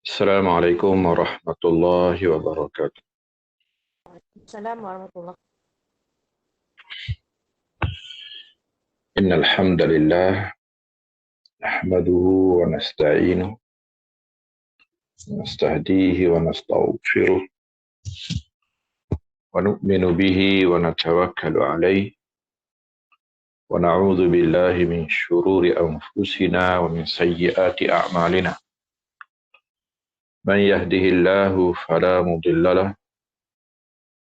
Assalamualaikum warahmatullahi wabarakatuh. Assalamualaikum warahmatullahi. Innal hamdalillah nahmaduhu wa nasta'inuhu wa nastahdihi wa nastaghfiruh wa nu'minu bihi wa natawakkalu alayhi wa na'udzu billahi min syururi anfusina wa min sayyiati a'malina. Man yahdihillahu fala mudilla lahu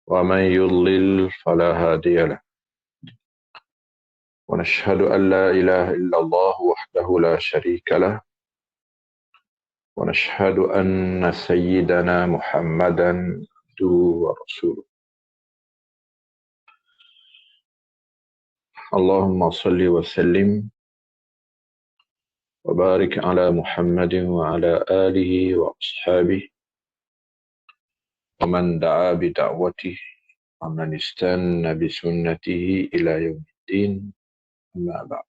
wa man yudlil fala hadiya lahu. Wa nashhadu an la ilaha illallah wahdahu la syarika lahu wa nashhadu anna sayyidana Muhammadan abduhu wa rasuluh. Allahumma salli wa sallim wa barik ala Muhammadin wa ala alihi wa ashabihi wa man da'a bi da'watihi wa man istanna bi sunnatihi ila yaumiddin, amma ba'd.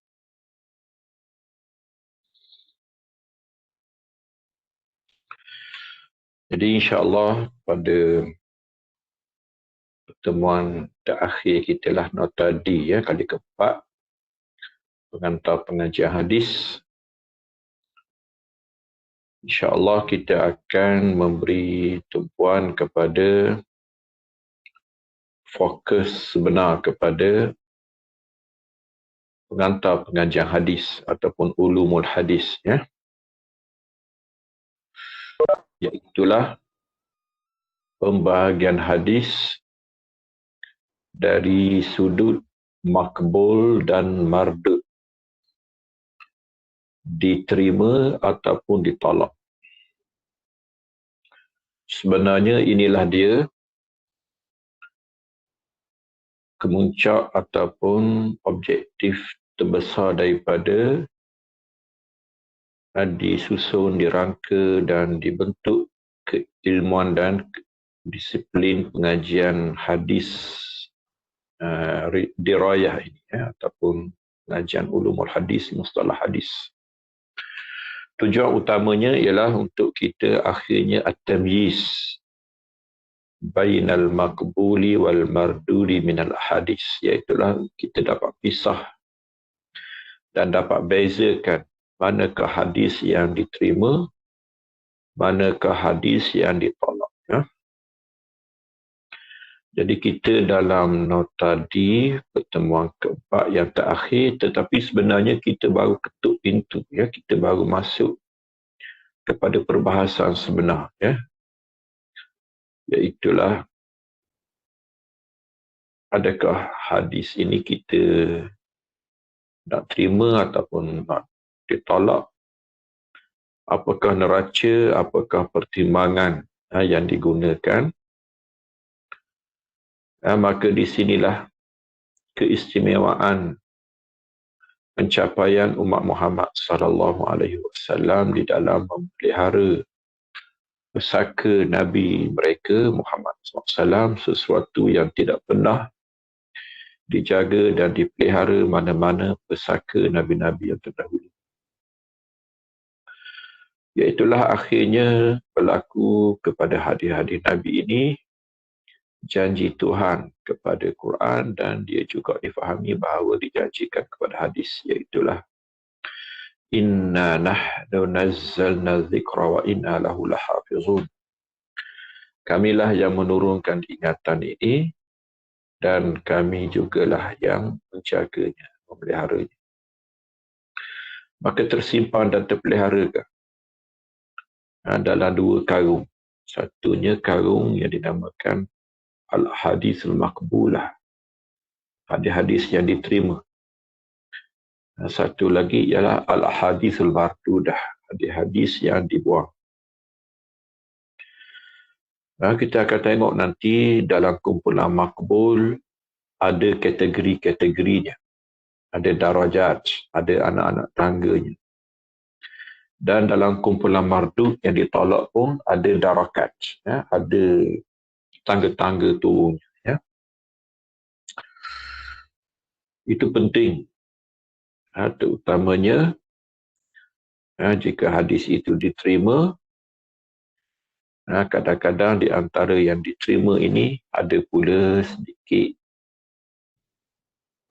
Jadi insya-Allah pada pertemuan terakhir kita lah nota D, kali keempat, pengantar pengajian hadis. InsyaAllah kita akan memberi tumpuan kepada fokus sebenar kepada pengantar pengajian hadis ataupun ulumul hadis, iaitulah pembahagian hadis dari sudut makbul dan mardud, diterima ataupun ditolak. Sebenarnya inilah dia kemuncak ataupun objektif terbesar daripada disusun, dirangka dan dibentuk keilmuan dan disiplin pengajian hadis dirayah ini, ataupun pengajian ulumul hadis, mustalah hadis. Tujuan utamanya ialah untuk kita akhirnya at-tamyiz bainal maqbuli wal mardudi minal hadis, iaitulah kita dapat pisah dan dapat bezakan manakah hadis yang diterima, manakah hadis yang ditolak. Jadi kita dalam nota D pertemuan keempat yang terakhir, tetapi sebenarnya kita baru ketuk pintu, kita baru masuk kepada perbahasan sebenar, iaitulah adakah hadis ini kita nak terima ataupun nak ditolak, apakah neraca, apakah pertimbangan yang digunakan. Maka di sinilah keistimewaan pencapaian umat Muhammad SAW di dalam memelihara pesaka Nabi mereka Muhammad SAW, sesuatu yang tidak pernah dijaga dan dipelihara mana-mana pesaka Nabi-Nabi yang terdahulu. Iaitulah akhirnya berlaku kepada hadis-hadis Nabi ini janji Tuhan kepada Quran, dan dia juga difahami bahawa dijanjikan kepada hadis, iaitulah inna nahnu nazzalna dzikra wa inna lahu lahafizun. Kamilah yang menurunkan ingatan ini dan kami jugalah yang menjaganya, memeliharanya. Maka tersimpan dan terpelihara dalam dua karung. Satunya karung yang dinamakan al-hadisul maqbulah, hadis-hadis yang diterima. Satu lagi ialah al-hadisul mardudah, hadis-hadis yang dibuang. Kita akan tengok nanti dalam kumpulan makbul ada kategori-kategorinya, ada darajat, ada anak-anak tangganya. Dan dalam kumpulan mardud yang ditolak pun ada darakat, ada tangga-tangga turunnya. Itu penting. Terutamanya jika hadis itu diterima, kadang-kadang di antara yang diterima ini ada pula sedikit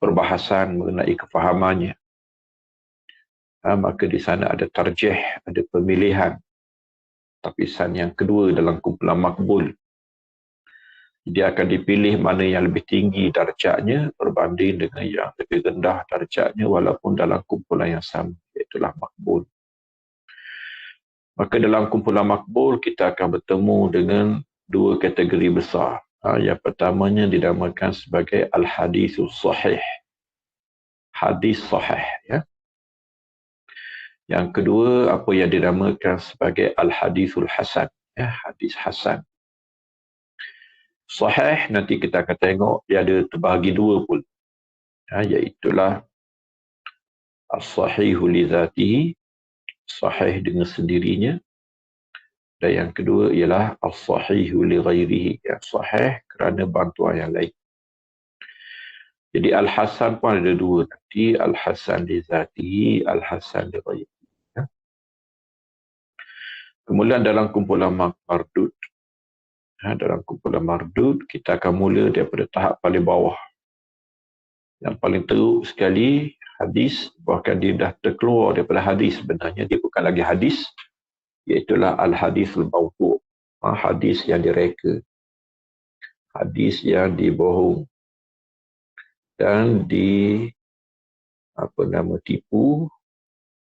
perbahasan mengenai kefahamannya. Maka di sana ada tarjih, ada pemilihan tapisan yang kedua dalam kumpulan makbul. Dia akan dipilih mana yang lebih tinggi darjatnya berbanding dengan yang lebih rendah darjatnya walaupun dalam kumpulan yang sama, iaitulah makbul. Maka dalam kumpulan makbul, kita akan bertemu dengan dua kategori besar. Yang pertamanya dinamakan sebagai al-hadithus sahih. Hadis sahih. Ya. Yang kedua, apa yang dinamakan sebagai al-hadithul hasan. Ya, hadis hasan. Sahih, nanti kita akan tengok, dia ada terbahagi dua pun. Iaitulah as-sahihu li zatihi, sahih dengan sendirinya. Dan yang kedua ialah as-sahihu li ghairihi, yang sahih kerana bantuan yang lain. Jadi al-hasan pun ada dua nanti, al-hasan li zatihi, al-hasan li ghairihi. Ya. Kemudian dalam kumpulan mardud. Dalam kumpulan mardud, kita akan mula daripada tahap paling bawah. Yang paling teruk sekali, hadis, bahkan dia dah terkeluar daripada hadis sebenarnya, dia bukan lagi hadis, iaitulah al-hadithul mawdu', hadis yang direka, hadis yang dibohong dan tipu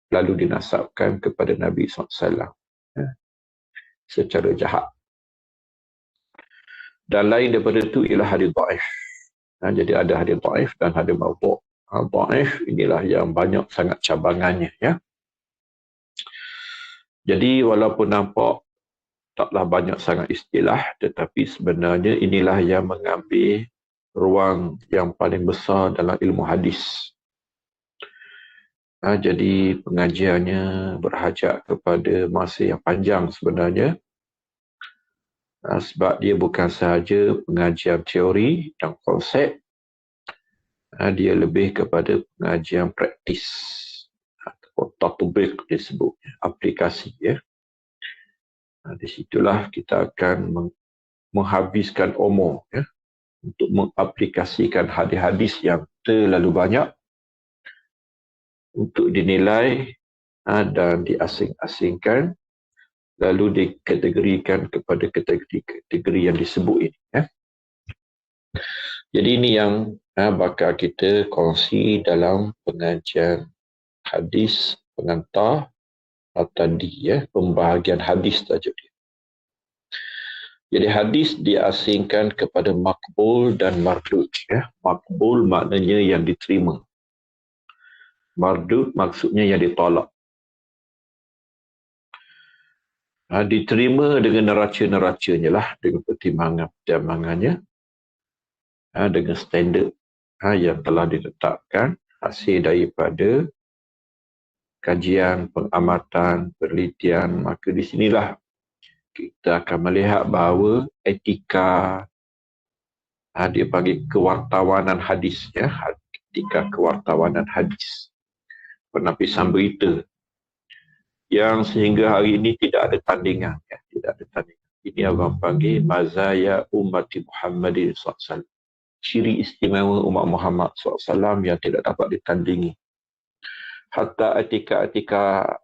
lalu dinasabkan kepada Nabi SAW secara jahat. Dan lain daripada itu ialah hadis dhaif. Jadi ada hadis dhaif dan hadis mawdu'. Dhaif inilah yang banyak sangat cabangannya, ya. Jadi walaupun nampak taklah banyak sangat istilah, tetapi sebenarnya inilah yang mengambil ruang yang paling besar dalam ilmu hadis. Jadi pengajiannya berhajat kepada masa yang panjang sebenarnya. Sebab dia bukan sahaja pengajian teori dan konsep, dia lebih kepada pengajian praktis atau tatbiq disebutnya, aplikasi, ya. Di situlah kita akan menghabiskan umur, ya, untuk mengaplikasikan hadis-hadis yang terlalu banyak untuk dinilai dan diasing-asingkan, lalu dikategorikan kepada kategori yang disebut ini. Ya. Jadi ini yang bakal kita kongsi dalam pengajian hadis pengantar tadi, ya, pembahagian hadis tajuk dia. Jadi hadis diasingkan kepada makbul dan mardud. Ya. Makbul maknanya yang diterima. Mardud maksudnya yang ditolak. Diterima dengan neraca-neracanya lah, dengan pertimbangannya, dengan standard yang telah ditetapkan hasil daripada kajian, pengamatan, penelitian. Maka di sinilah kita akan melihat bahawa etika, dia panggil kewartawanan hadis, ya, etika kewartawanan hadis, penapisan berita, yang sehingga hari ini tidak ada tandingan, ya, tidak ada tandingan. Ini orang panggil mazaya ummati Muhammadin SAW, ciri istimewa umat Muhammad SAW yang tidak dapat ditandingi. Hatta etika-etika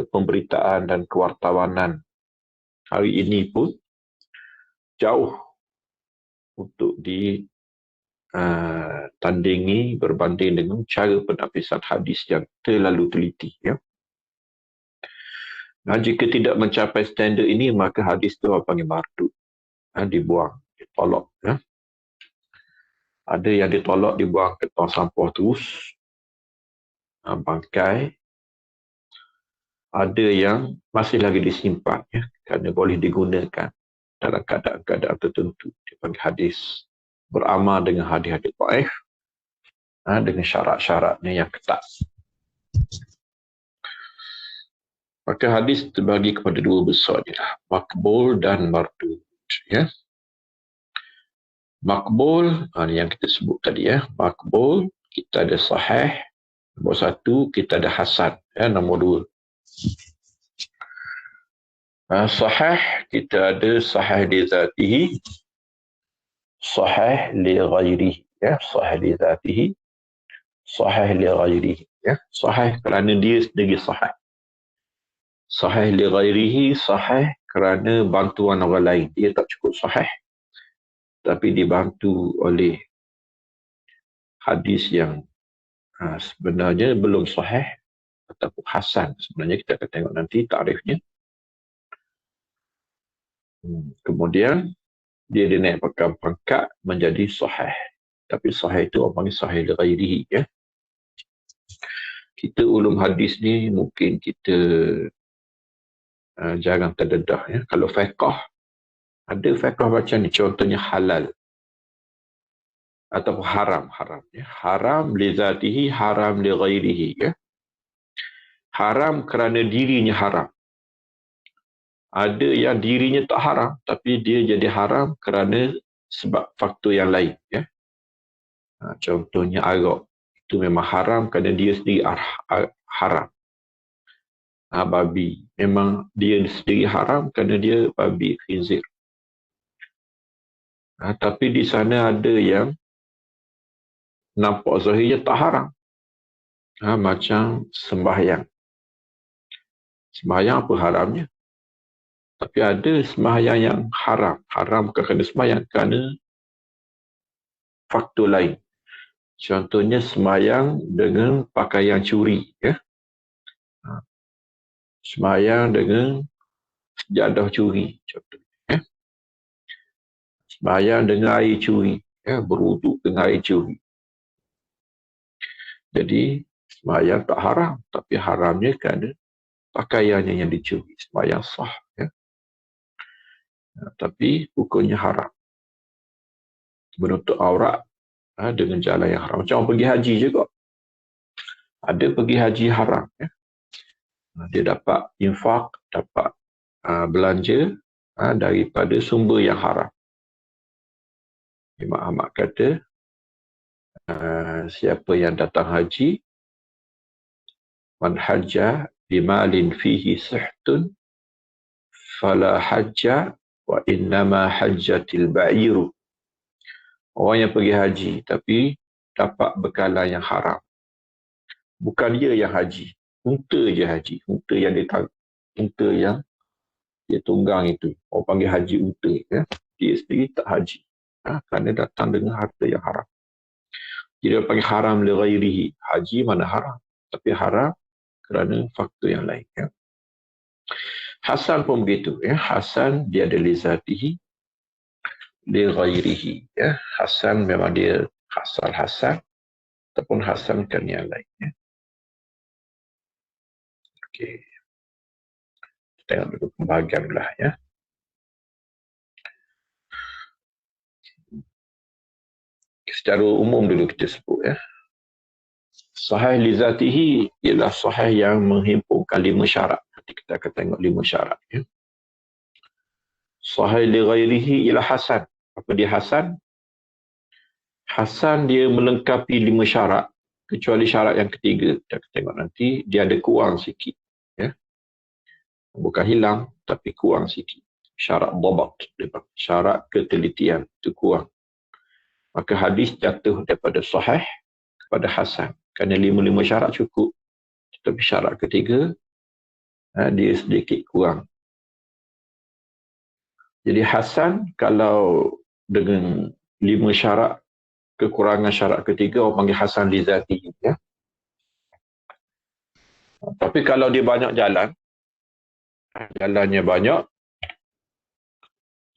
pemberitaan dan kewartawanan hari ini pun jauh untuk ditandingi berbanding dengan cara penapisan hadis yang terlalu teliti, ya. Jika tidak mencapai standard ini, maka hadis itu orang panggil mardud, dibuang, ditolak. Ya. Ada yang ditolak, dibuang ke tong sampah terus, bangkai. Ada yang masih lagi disimpan, ya, kerana boleh digunakan dalam keadaan-keadaan tertentu. Dipanggil hadis beramal dengan hadis-hadis dhaif, dengan syarat-syaratnya yang ketat. Maka hadis terbagi kepada dua besar, makbul dan mardud. Ya. Makbul, yang kita sebut tadi, ya, makbul kita ada sahih. Nombor 1, kita ada hasan. Nombor 2. Sahih, kita ada sahih li zatihi, sahih li ghairihi. Sahih li zatihi, sahih li ghairihi. Sahih kerana dia sendiri sahih. Sahih li ghairihi, sahih kerana bantuan orang lain. Dia tak cukup sahih, tapi dibantu oleh hadis yang sebenarnya belum sahih ataupun hasan. Sebenarnya kita akan tengok nanti tarifnya. Kemudian dia dinaikkan pangkat menjadi sahih. Tapi sahih itu orang panggil sahih li ghairihi. Kita ulum hadis ni mungkin kita jarang terdedah. Kalau fiqh, ada fiqh macam ni. Contohnya halal ataupun haram. Haram li zatihi, haram li ghairihi. Haram kerana dirinya haram. Ada yang dirinya tak haram, tapi dia jadi haram kerana sebab faktor yang lain. Contohnya arak. Itu memang haram kerana dia sendiri haram. Babi. Memang dia sendiri haram kerana dia babi khinzir. Tapi di sana ada yang nampak zahirnya tak haram. Macam sembahyang. Sembahyang apa haramnya? Tapi ada sembahyang yang haram. Haram kerana sembahyang kerana faktor lain. Contohnya sembahyang dengan pakaian curi. Sembahyang dengan sejadah curi. Contohnya. Sembahyang dengan air curi. Berwuduk dengan air curi. Jadi sembahyang tak haram. Tapi haramnya kerana pakaiannya yang dicuri. Sembahyang sah. Tapi hukumnya haram. Menutup aurat dengan jalan yang haram. Macam orang pergi haji juga. Ada pergi haji haram. Dia dapat infak, dapat belanja daripada sumber yang haram. Imam Ahmad kata, siapa yang datang haji, man hajja bimalin fihi sihtun, fala hajja wa innama hajjatil ba'iru. Orang yang pergi haji tapi dapat bekalan yang haram. Bukan dia yang haji. Unta je haji. Unta yang dia tunggang itu. Orang panggil haji unta. Dia sendiri tak haji. Kerana datang dengan harta yang haram. Jadi dia panggil haram li ghairihi. Haji mana haram. Tapi haram kerana faktor yang lain. Hasan pun begitu. Hasan dia ada li zatihi, li ghairihi. Hasan memang dia asal hasan ataupun hasankan yang lain. Okey. Kita tengok dulu pembahagian belah. Secara umum dulu kita sebut. Sahih li zatihi ialah sahih yang menghimpunkan 5 syarat. Nanti kita akan tengok 5 syarat. Sahih li ghairihi ialah hasan. Apa dia hasan? Hasan dia melengkapi 5 syarat. Kecuali syarat yang ketiga. Kita akan tengok nanti. Dia ada kurang sikit. Bukan hilang, tapi kurang sikit. Syarat dhabat. Syarat ketelitian. Itu kurang. Maka hadis jatuh daripada sahih kepada hasan. Kerana 5 syarat cukup. Tapi syarat ketiga, dia sedikit kurang. Jadi hasan, kalau dengan 5 syarat, kekurangan syarat ketiga, orang panggil hasan li zatihi. Tapi kalau dia banyak jalannya banyak,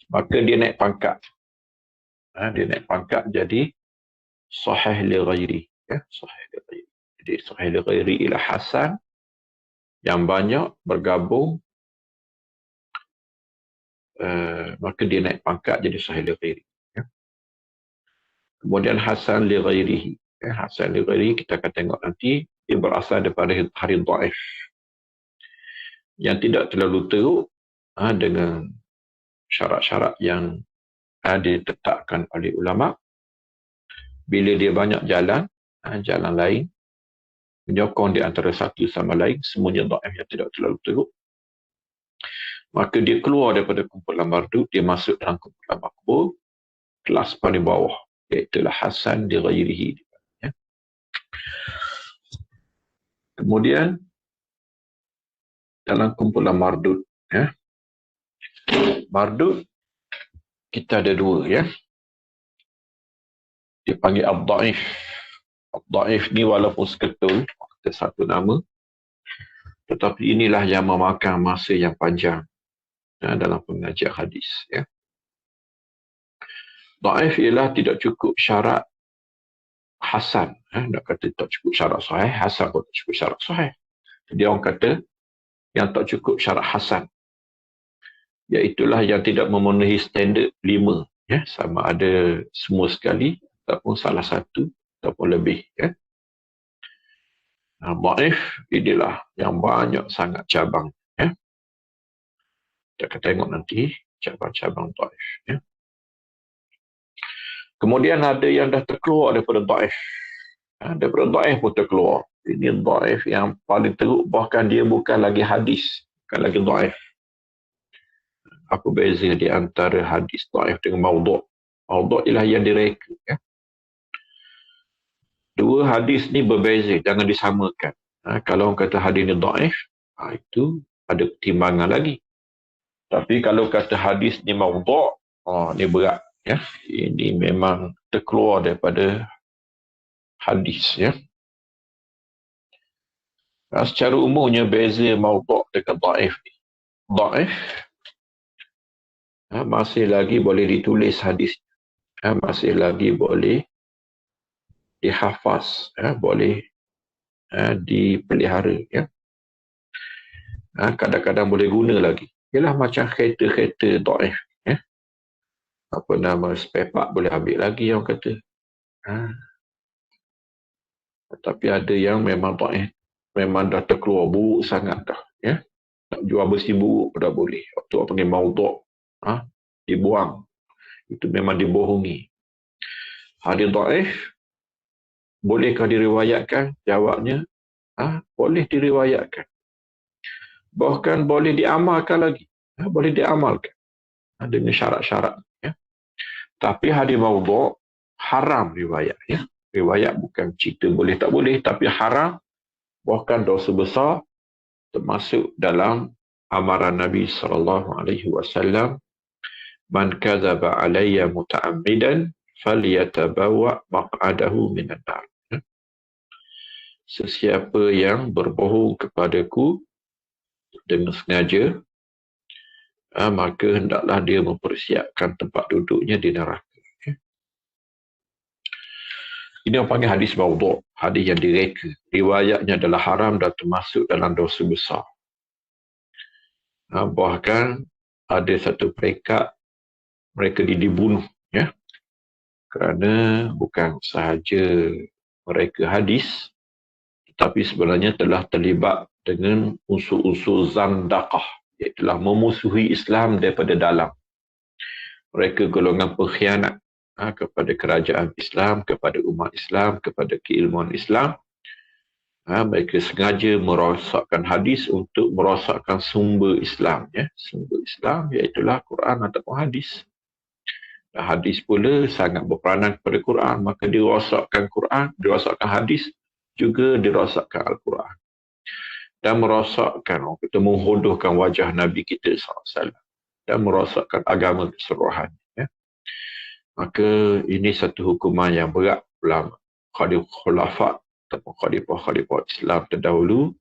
maka dia naik pangkat. Dia naik pangkat jadi sahih li ghairi. Sahih li ghairi. Jadi sahih li ghairi ialah hasan yang banyak bergabung, maka dia naik pangkat jadi sahih li ghairi. Kemudian hasan li ghairihi. Hasan li ghairihi kita akan tengok nanti, dia berasal daripada hadis dhaif yang tidak terlalu teruk dengan syarat-syarat yang ditetapkan oleh ulama. Bila dia banyak jalan, jalan lain, menyokong di antara satu sama lain, semuanya dhaif yang tidak terlalu teruk, maka dia keluar daripada kumpulan mardud, dia masuk dalam kumpulan makbul, kelas paling bawah, iaitu hasan di ghairihi. Ya. Kemudian dalam kumpulan mardud, ya, mardud kita ada dua, ya. Dipanggil ad-dhaif. Ad-dhaif ni walaupun seketul, ada satu nama, tetapi inilah yang memakan masa yang panjang dalam pengajian hadis. Ya. Dhaif ialah tidak cukup syarat hasan. Nak kata tak cukup syarat sahih, hasan pun tak cukup syarat sahih. Jadi orang kata yang tak cukup syarat hasan, iaitulah yang tidak memenuhi standard 5. Ya. Sama ada semua sekali, ataupun salah satu, ataupun lebih. Ya. Dhaif inilah yang banyak sangat cabang. Ya. Kita akan tengok nanti cabang-cabang dhaif. Ya. Kemudian ada yang dah terkeluar daripada dhaif. Daripada dhaif pun terkeluar. Ini dhaif yang paling teruk, bahkan dia bukan lagi hadis, bukan lagi dhaif. Apa beza di antara hadis dhaif dengan maudhu'? Maudhu' ialah yang direka. Ya. Dua hadis ni berbeza, jangan disamakan. Kalau orang kata hadis ni dhaif, itu ada pertimbangan lagi. Tapi kalau kata hadis ni maudhu', ni berat. Ya. Ini memang terkeluar daripada hadis. Ya. Secara umumnya beza maudhu' dengan dhaif ni. Dhaif masih lagi boleh ditulis hadis. Masih lagi boleh dihafaz, boleh dipelihara. Ya. Kadang-kadang boleh guna lagi. Ialah macam kereta-kereta dhaif. Ya. Apa nama, spare part boleh ambil lagi, orang kata. Tapi ada yang memang dhaif, memang dah terkeluar buruk sangat dah. Ya. Nak jual besi buruk pun dah boleh. Waktu orang panggil maudhu', dibuang. Itu memang dibohongi. Hadis dhaif bolehkah diriwayatkan? Jawabnya, boleh diriwayatkan. Bahkan boleh diamalkan lagi. Boleh diamalkan. Dengan syarat-syarat. Ya. Tapi hadis maudhu' haram riwayat. Ya. Riwayat bukan cerita boleh tak boleh, tapi haram. Bahkan dosa besar, termasuk dalam amaran Nabi SAW, man kadzaba alayya muta'ammidan falyatabawa maq'adahu minan nar. Sesiapa yang berbohong kepadaku dengan sengaja, maka hendaklah dia mempersiapkan tempat duduknya di neraka. Ini orang panggil hadis maudhu', hadis yang direka. Riwayatnya adalah haram dan termasuk dalam dosa besar. Bahkan ada satu peringkat mereka dibunuh, ya, kerana bukan sahaja mereka hadis, tetapi sebenarnya telah terlibat dengan unsur-unsur zandaqah, iaitu memusuhi Islam daripada dalam. Mereka golongan pengkhianat kepada kerajaan Islam, kepada umat Islam, kepada keilmuan Islam. Mereka sengaja merosakkan hadis untuk merosakkan sumber Islam. Ya. Sumber Islam iaitulah Quran ataupun hadis. Dan hadis pula sangat berperanan kepada Quran, maka dirosakkan Quran, dirosakkan hadis, juga dirosakkan Al-Quran. Dan merosakkan, kita menghodohkan wajah Nabi kita SAW. Dan merosakkan agama keseluruhan. Ya. Maka ini satu hukuman yang berat ulama. Khulafa ataupun khalifah-khalifah Islam terdahulu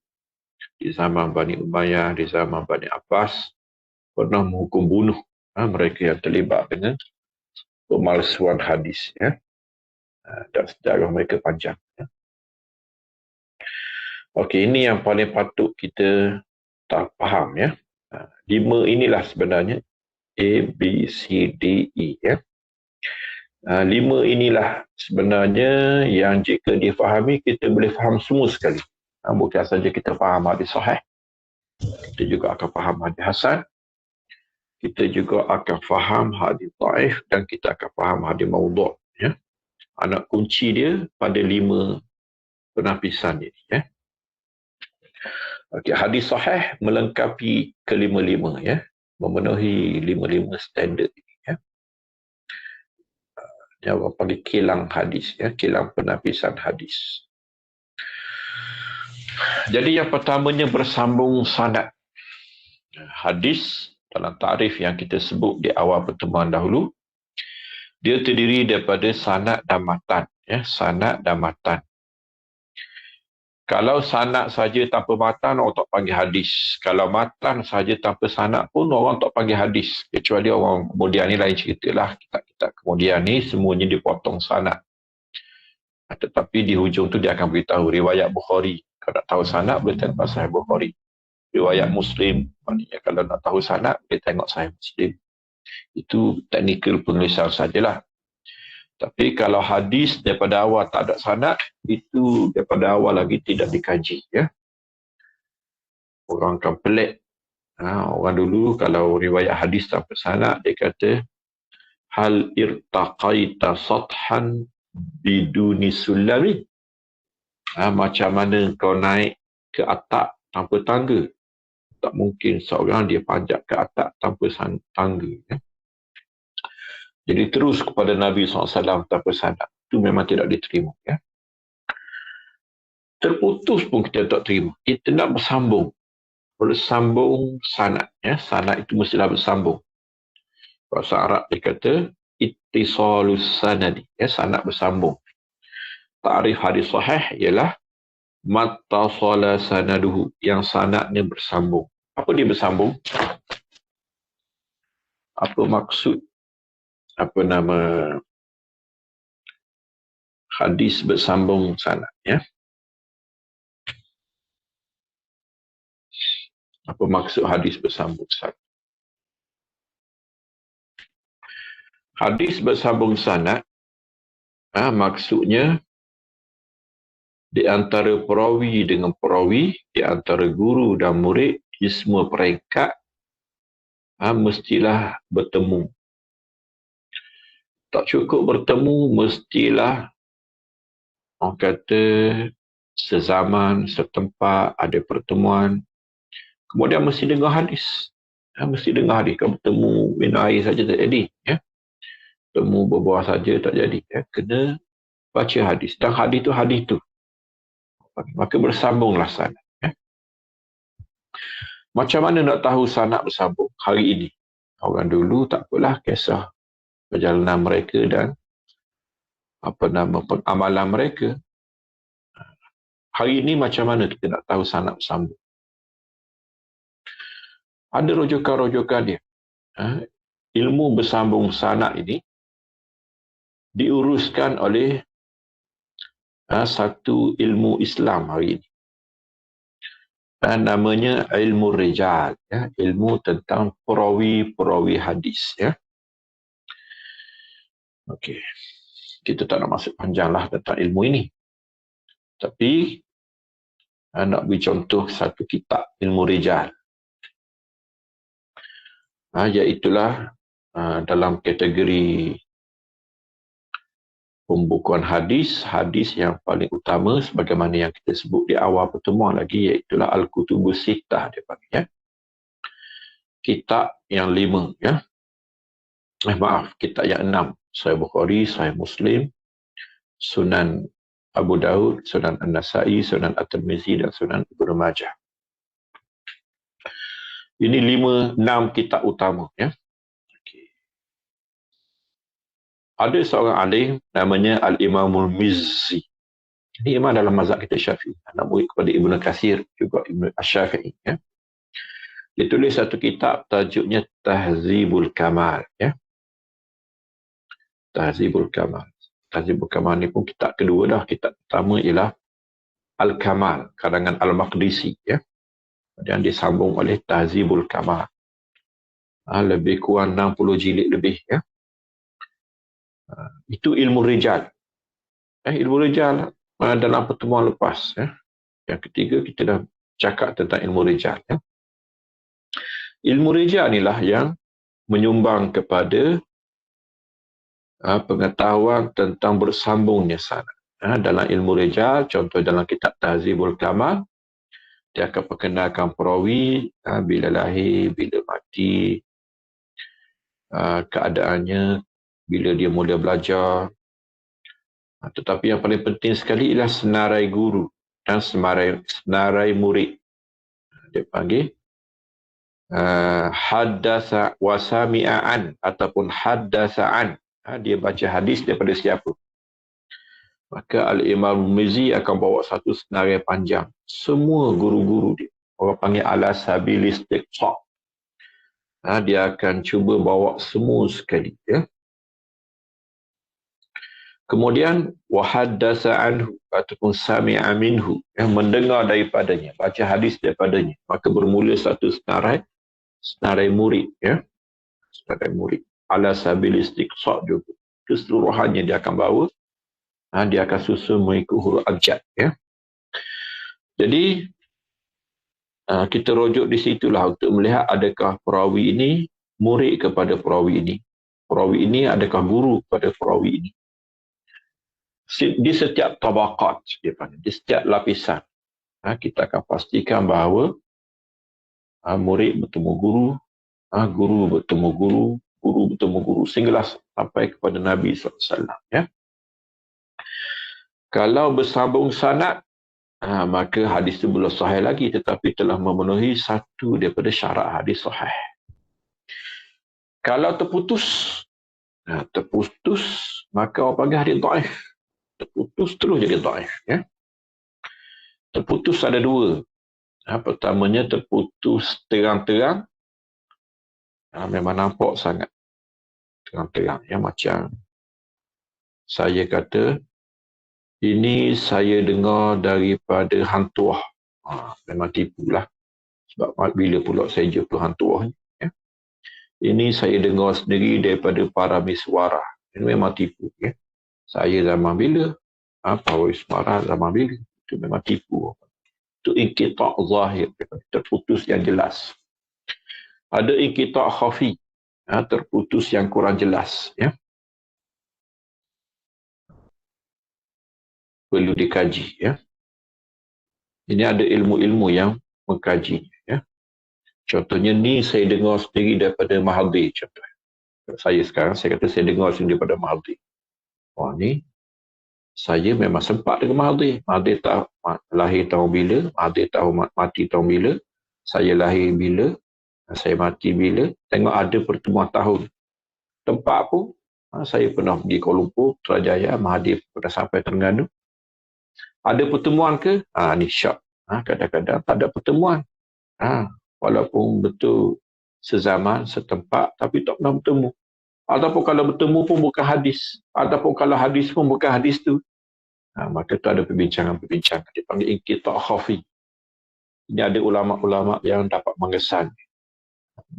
di zaman Bani Umayyah, di zaman Bani Abbas, pernah menghukum bunuh mereka yang terlibat dengan pemalsuan hadis. Ya. Dan sejarah mereka panjang. Ya. Okey, ini yang paling patut kita tak faham. Ya. 5 inilah sebenarnya A, B, C, D, E. Ya. 5 inilah sebenarnya yang jika difahami, kita boleh faham semua sekali. Bukan saja kita faham hadis sahih, kita juga akan faham hadis hasan, kita juga akan faham hadis dhaif, dan kita akan faham hadis maudhu'. Ya. Anak kunci dia pada 5 penapisan ini. Okey, hadis sahih melengkapi kelima-lima, memenuhi lima-lima standard ini. Yang orang panggil kilang hadis, kilang penapisan hadis. Jadi yang pertamanya bersambung sanad. Hadis dalam takrif yang kita sebut di awal pertemuan dahulu, dia terdiri daripada sanad dan matan, sanad dan matan. Kalau sanad saja tanpa matan, orang tak panggil hadis. Kalau matan saja tanpa sanad pun orang tak panggil hadis. Kecuali orang kemudian ni lain ceritalah. Kitab-kitab kemudian ni semuanya dipotong sanad. Tetapi di hujung tu dia akan beritahu riwayat Bukhari. Kalau nak tahu sanad boleh tengok Sahih Bukhari. Riwayat Muslim, maknanya kalau nak tahu sanad boleh tengok Sahih Muslim. Itu teknikal penulisan sajalah. Tapi kalau hadis daripada awal tak ada sanad, itu daripada awal lagi tidak dikaji. Orang akan pelik. Orang dulu kalau riwayat hadis tanpa sanad, dia kata, hal irtaqaita sathan biduni sulami. Macam mana kau naik ke atap tanpa tangga? Tak mungkin seorang dia panjat ke atap tanpa tangga. Jadi terus kepada Nabi SAW tanpa sanad. Itu memang tidak diterima. Terputus pun kita tak terima. Kita nak bersambung. Bersambung sanad. Sanad itu mestilah bersambung. Bahasa Arab dia kata ittisalus sanadi. Sanad bersambung. Ta'rif hadis sahih ialah mattasala sanaduhu. Yang sanadnya bersambung. Apa dia bersambung? Apa maksud hadis bersambung sanad, Apa maksud hadis bersambung sanad? Hadis bersambung sanad maksudnya di antara perawi dengan perawi, di antara guru dan murid, di semua peringkat mestilah bertemu. Tak cukup bertemu, mestilah orang kata sezaman, setempat, ada pertemuan. Kemudian mesti dengar hadis. Mesti dengar hadis. Kalau bertemu minum air saja tak jadi. Bertemu berbuah saja tak jadi. Kena baca hadis. Dan hadis tu. Maka bersambunglah sanad. Macam mana nak tahu sanad bersambung hari ini? Orang dulu tak apalah kisah perjalanan mereka dan pengamalan mereka. Hari ini macam mana kita nak tahu sanad bersambung? Ada rujukan-rujukan dia. Ilmu bersambung sanad ini diuruskan oleh satu ilmu Islam hari ini. Namanya ilmu rijal. Ilmu tentang perawi-perawi hadis. Okey. Kita tak nak masuk panjanglah tentang ilmu ini. Tapi nak beri contoh satu kitab ilmu rijal. Iaitulah dalam kategori pembukuan hadis yang paling utama sebagaimana yang kita sebut di awal pertemuan lagi, iaitulah Al-Kutubus Sittah dia panggil. Kitab yang 5 kitab yang 6. Sahih Bukhari, Sahih Muslim, Sunan Abu Daud, Sunan An-Nasai, Sunan At-Tirmizi dan Sunan Ibnu Majah. Ini 6 kitab utama. Okay. Ada seorang alim namanya Al-Imamul Mizzi. Ini imam dalam mazhab kita Syafi'i. Anak murid kepada Ibnu Katsir, juga Ibnu Asy-Syafi'i. Dia tulis satu kitab tajuknya Tahzibul Kamal. Tahzibul Kamal. Tahzibul Kamal ni pun kitab kedua dah. Kitab pertama ialah Al-Kamal, karangan Al-Maqdisi. Dan disambung oleh Tahzibul Kamal. Lebih kurang 60 jilid lebih. Itu ilmu rijal. Ilmu rijal dalam pertemuan lepas. Yang ketiga kita dah cakap tentang ilmu rijal. Ilmu rijal inilah yang menyumbang kepada pengetahuan tentang bersambungnya sanad. dalam ilmu rijal, contoh dalam kitab Tahzibul Kamal, dia akan perkenalkan perawi bila lahir, bila mati, keadaannya, bila dia mula belajar. Tetapi yang paling penting sekali ialah senarai guru dan senarai murid. Dia panggil haddatsa wa sami'an ataupun haddatsa'an. Dia baca hadis daripada siapa. Maka Al-Imam Mizi akan bawa satu senarai panjang. Semua guru-guru dia. Orang panggil ala sabilis istiqsa'. Dia akan cuba bawa semua sekali. Ya. Kemudian wahaddatsa anhu ataupun sami'a minhu, yang mendengar daripadanya, baca hadis daripadanya. Maka bermula satu senarai murid, ya. Senarai murid. Ala sabilis istiqsa' juga. Keseluruhannya dia akan bawa. Dia akan susun mengikut huruf abjad, ya. Jadi kita rujuk di situlah untuk melihat adakah perawi ini murid kepada perawi ini. Perawi ini adakah guru kepada perawi ini. Di setiap tabaqat, di setiap lapisan, kita akan pastikan bahawa murid bertemu guru, guru bertemu guru, guru bertemu guru, sehinggalah sampai kepada Nabi SAW. Ya. Kalau bersambung sanad, maka hadis itu belum sahih lagi, tetapi telah memenuhi satu daripada syarat hadis sahih. Kalau terputus, maka orang panggil hadis dhaif. Terputus terus jadi dhaif. Ya. Terputus ada dua. Pertamanya terputus terang-terang. Memang nampak sangat terang-terang. Ya, macam saya kata, ini saya dengar daripada hantuah. Memang tipulah. Sebab bila pula saya jumpa hantuah. Ya. Ini saya dengar sendiri daripada para miswara. Ini memang tipu. Ya. Saya zaman bila? Para miswara zaman bila? Itu memang tipu. Itu inqita' zahir. Terputus yang jelas. Ada inqita' khafi. Terputus yang kurang jelas. Ya. Perlu dikaji. Ya. Ini ada ilmu-ilmu yang mengkaji. Ya. Contohnya ni saya dengar sendiri daripada Mahathir. Contoh. Saya sekarang, saya kata saya dengar sendiri daripada Mahathir. Ni saya memang sempat dengan Mahathir. Mahathir tahu lahir tahun bila, Mahathir tahu mati tahun bila, saya lahir bila, saya mati bila. Tengok ada pertemuan tahun. Tempat pun, saya pernah pergi Kuala Lumpur, Putrajaya, Mahathir pernah sampai Terengganu. Ada pertemuan ke? Ni syak. Kadang-kadang tak ada pertemuan. Walaupun betul sezaman, setempat, tapi tak pernah bertemu. Ataupun kalau bertemu pun bukan hadis. Ataupun kalau hadis pun bukan hadis tu. Maka tu ada perbincangan-perbincangan. Dipanggil inqita' khafi. Ini ada ulama'-ulama' yang dapat mengesan.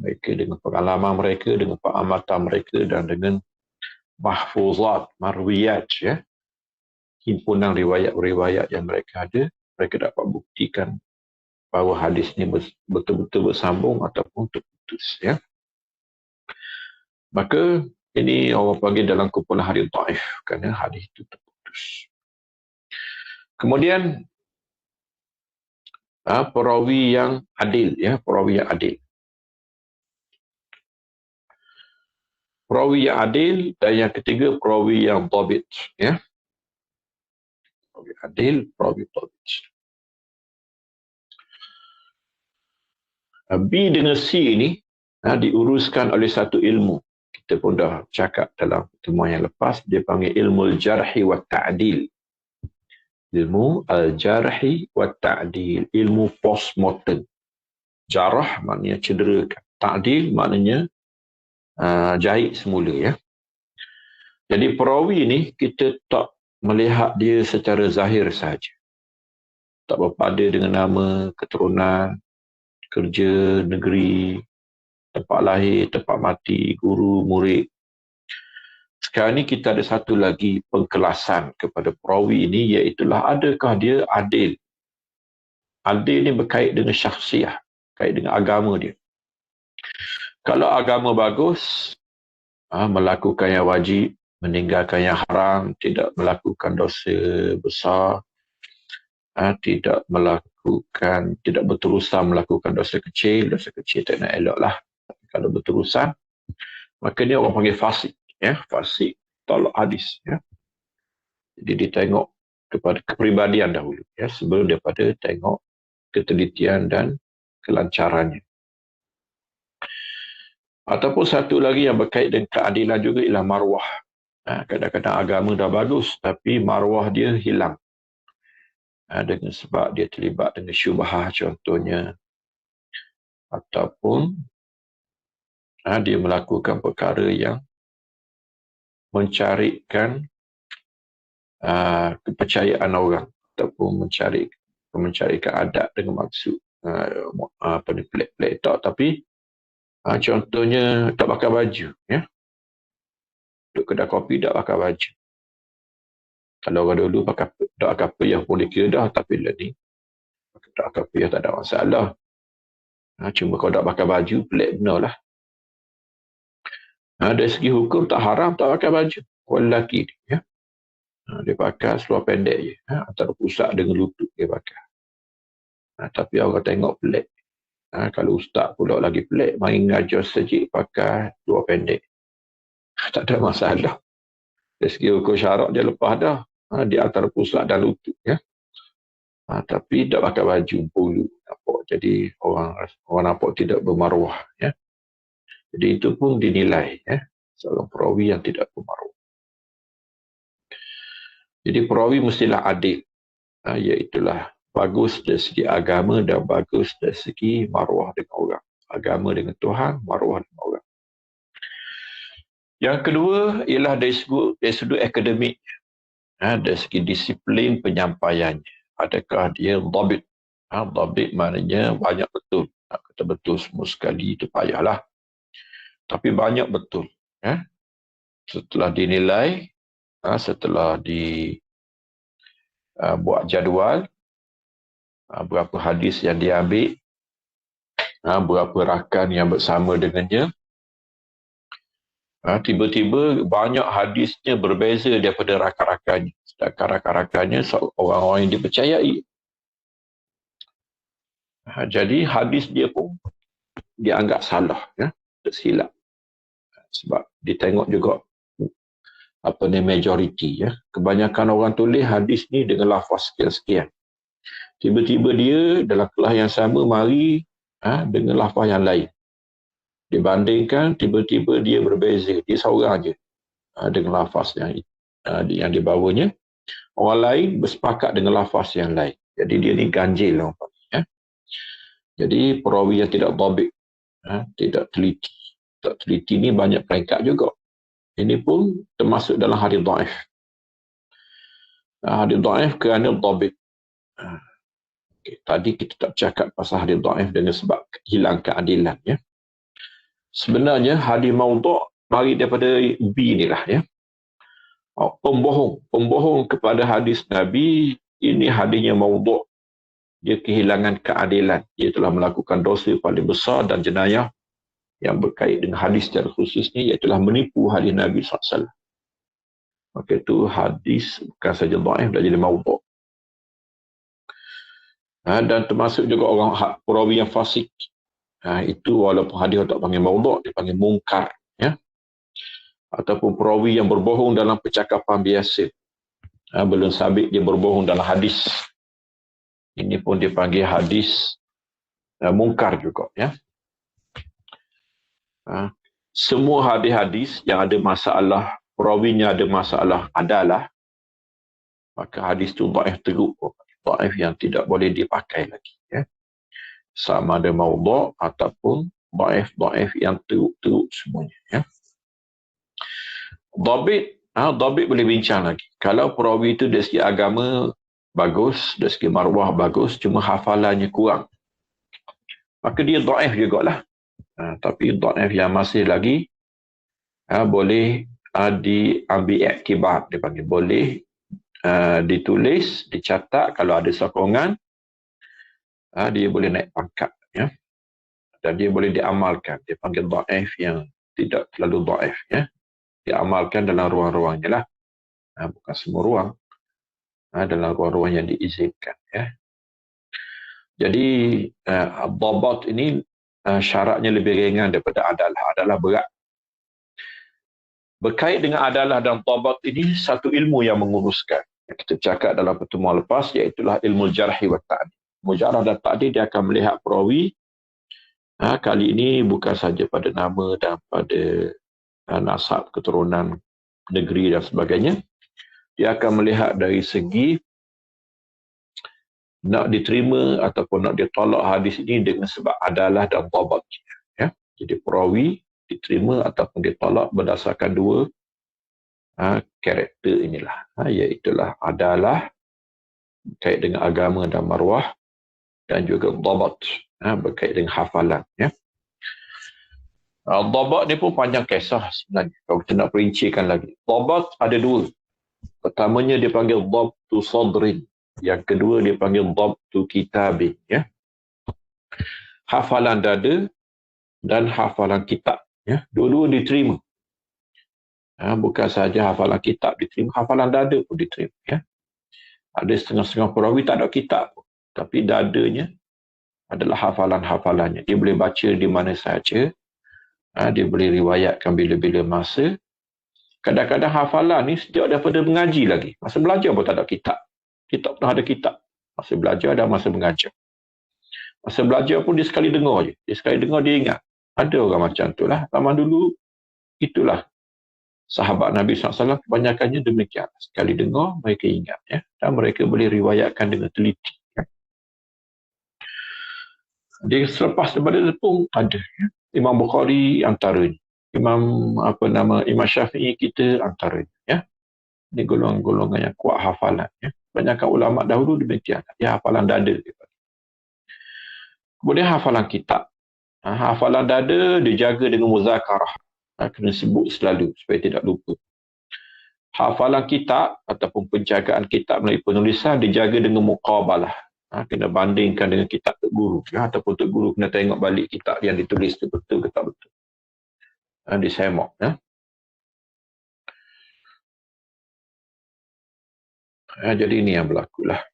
Mereka dengan pengalaman mereka, dengan pengamatan mereka dan dengan mahfuzat, marwiyat, ya. Himpunan riwayat-riwayat yang mereka ada, mereka dapat buktikan bahawa hadis ini betul-betul bersambung ataupun terputus. Ya. Maka ini orang panggil dalam kumpulan hadis dhaif kerana hadis itu terputus. Kemudian perawi yang adil, ya, perawi yang adil. Perawi yang adil dan yang ketiga perawi yang dhabit, ya. Perawi adil, perawi dhabit. B dengan C ini diuruskan oleh satu ilmu. Kita pun dah cakap dalam pertemuan yang lepas, dia panggil ilmu al-jarhi wa ta'dil. Ilmu al-jarhi wa ta'dil, ilmu postmortem. Jarah maknanya cederakan, ta'dil maknanya jahit semula, ya. Jadi perawi ini kita tak melihat dia secara zahir sahaja. Tak berpada dengan nama, keturunan, kerja, negeri, tempat lahir, tempat mati, guru, murid. Sekarang ni kita ada satu lagi pengkelasan kepada perawi ini, iaitulah adakah dia adil. Adil ni berkait dengan syakhsiah, berkait dengan agama dia. Kalau agama bagus, melakukan yang wajib, meninggalkan yang haram, tidak melakukan dosa besar, tidak berterusan melakukan dosa kecil tak nak elok lah. Tapi kalau berterusan, maka dia orang panggil fasik, fasik tolak hadis, Jadi dia tengok kepada kepribadian dahulu, sebelum daripada tengok ketelitian dan kelancarannya. Ataupun satu lagi yang berkait dengan keadilan juga ialah maruah. Kadang-kadang agama dah bagus, tapi maruah dia hilang. Dengan sebab dia terlibat dengan syubhah contohnya. Ataupun dia melakukan perkara yang mencarikan kepercayaan orang. Ataupun mencarikan adat dengan maksud pelik-pelik tak. Tapi contohnya tak pakai baju. Duduk kedai kopi tak pakai baju. Kalau orang dulu tak pakai payah boleh kira dah, tapi lah ni tak pakai payah tak ada masalah. Cuma kalau tak pakai baju, pelik benar lah. Dari segi hukum tak haram tak pakai baju. Orang lelaki dia, dia pakai seluar pendek je. Antara pusat dengan lutut dia pakai. Tapi orang tengok pelik. Kalau ustaz pula lagi pelik, main ngajar sejik pakai seluar pendek. Tak ada masalah. Dari segi hukum syarak dia lepas dah. Di antara pusat dan lutut. Tapi tak pakai baju bulu. Jadi orang nampak tidak bermaruah. Jadi itu pun dinilai seorang perawi yang tidak bermaruah. Jadi perawi mestilah adil. Iaitulah bagus dari segi agama dan bagus dari segi maruah dengan orang. Agama dengan Tuhan, maruah dengan orang. Yang kedua ialah dari sudut akademik. Dari segi disiplin penyampaiannya. Adakah dia dhabit? Dhabit maknanya banyak betul. Kata betul semua sekali itu payahlah. Tapi banyak betul. Setelah dinilai, setelah buat jadual, berapa hadis yang diambil, berapa rakan yang bersama dengannya, tiba-tiba banyak hadisnya berbeza daripada rakan-rakannya. Sedangkan rakan-rakannya orang-orang yang dipercayai. Jadi hadis dia pun dianggap salah, tersilap. Sebab ditengok juga majoriti. Kebanyakan orang tulis hadis ni dengan lafaz sekian-sekian. Tiba-tiba dia dalam kelas yang sama mari dengan lafaz yang lain. Dibandingkan tiba-tiba dia berbeza. Dia seorang je dengan lafaz yang dibawanya. Orang lain bersepakat dengan lafaz yang lain. Jadi dia ni ganjil. Jadi perawi yang tidak dhabit, tidak teliti. Tak teliti ni banyak peringkat juga. Ini pun termasuk dalam hadis dhaif. Hadis dhaif kerana dhabit. Tadi kita tak cakap pasal hadis dhaif dengan sebab hilang keadilan. Sebenarnya hadis maudhu' mari daripada B inilah. Pembohong kepada hadis Nabi, ini hadisnya maudhu'. Dia kehilangan keadilan. Dia telah melakukan dosa paling besar dan jenayah yang berkait dengan hadis secara khususnya, iaitu menipu hadis Nabi SAW. Maka itu hadis bukan saja dhaif, dah jadi maudhu'. Dan termasuk juga orang perawi yang fasik. Itu walaupun hadis tak panggil maudhu', dia panggil mungkar. Ataupun perawi yang berbohong dalam percakapan biasa. Belum sabit dia berbohong dalam hadis. Ini pun dipanggil hadis mungkar juga. Semua hadis-hadis yang ada masalah, perawinya ada masalah adalah, maka hadis itu dhaif teruk. Dhaif yang tidak boleh dipakai lagi. Sama ada maudhu' ataupun dhaif yang teruk semuanya. Dhabit boleh bincang lagi. Kalau perawi itu dari segi agama bagus, dari segi maruah bagus, cuma hafalannya kurang, maka dia dhaif jugalah. Tapi dhaif yang masih lagi boleh diambil iktibar, dipanggil boleh ditulis, dicatat. Kalau ada sokongan, dia boleh naik pangkat, dan dia boleh diamalkan. Dia panggil dhaif yang tidak terlalu dhaif. diamalkan dalam ruang-ruangnya lah. Bukan semua ruang. Dalam ruang-ruang yang diizinkan. Ya. Jadi, dhabat ini syaratnya lebih ringan daripada adalah. Adalah berat. Berkait dengan adalah dan dhabat ini satu ilmu yang menguruskan. Yang kita cakap dalam pertemuan lepas, iaitulah ilmu jarhi wa ta'dil. Mujarah dan ta'dil dia akan melihat perawi. Kali ini bukan saja pada nama dan pada nasab, keturunan, negeri dan sebagainya. Dia akan melihat dari segi nak diterima ataupun nak ditolak hadis ini dengan sebab adalah dan dhabat. Ya. Jadi perawi diterima ataupun ditolak berdasarkan dua karakter inilah. Iaitulah adalah berkait dengan agama dan maruah dan juga dhabat berkait dengan hafalan. Ya. Dhabat ni pun panjang kisah sebenarnya. Kalau kita nak perincikan lagi. Dhabat ada dua. Pertamanya dia panggil dhabtu sadrin. Yang kedua dia panggil dhabtu kitabin. Ya. Hafalan dada dan hafalan kitab. Ya. Dua-dua diterima. Bukan saja hafalan kitab diterima, hafalan dada pun diterima. Ya. Ada setengah-setengah perawi tak ada kitab. Tapi dadanya adalah hafalan-hafalannya. Dia boleh baca di mana saja. Dia boleh riwayatkan bila-bila masa. Kadang-kadang hafalan ni sejak daripada mengaji lagi. Masa belajar pun tak ada kitab. Kita pernah ada kitab. Masa belajar dan masa mengajar. Masa belajar pun dia sekali dengar je. Dia sekali dengar dia ingat. Ada orang macam tu lah. Zaman dulu itulah. Sahabat Nabi SAW kebanyakannya demikian. Sekali dengar mereka ingat. Ya. Dan mereka boleh riwayatkan dengan teliti. Ya. Dia selepas daripada itu pun ada. Ya. Imam Bukhari antaranya. Imam Syafi'i kita antaranya. Ya. Ini golongan-golongan yang kuat hafalan. Ya. Kebanyakan ulama dahulu demikian. Dia hafalan dada. Kemudian hafalan kitab. Hafalan dada dijaga dengan muzakarah. Kena sebut selalu supaya tidak lupa. Hafalan kitab ataupun penjagaan kitab melalui penulisan dijaga dengan muqabalah. Kena bandingkan dengan kitab tok guru. Ataupun tok guru kena tengok balik kitab yang ditulis itu betul ke tak betul. Disemak. Jadi ini yang berlaku lah.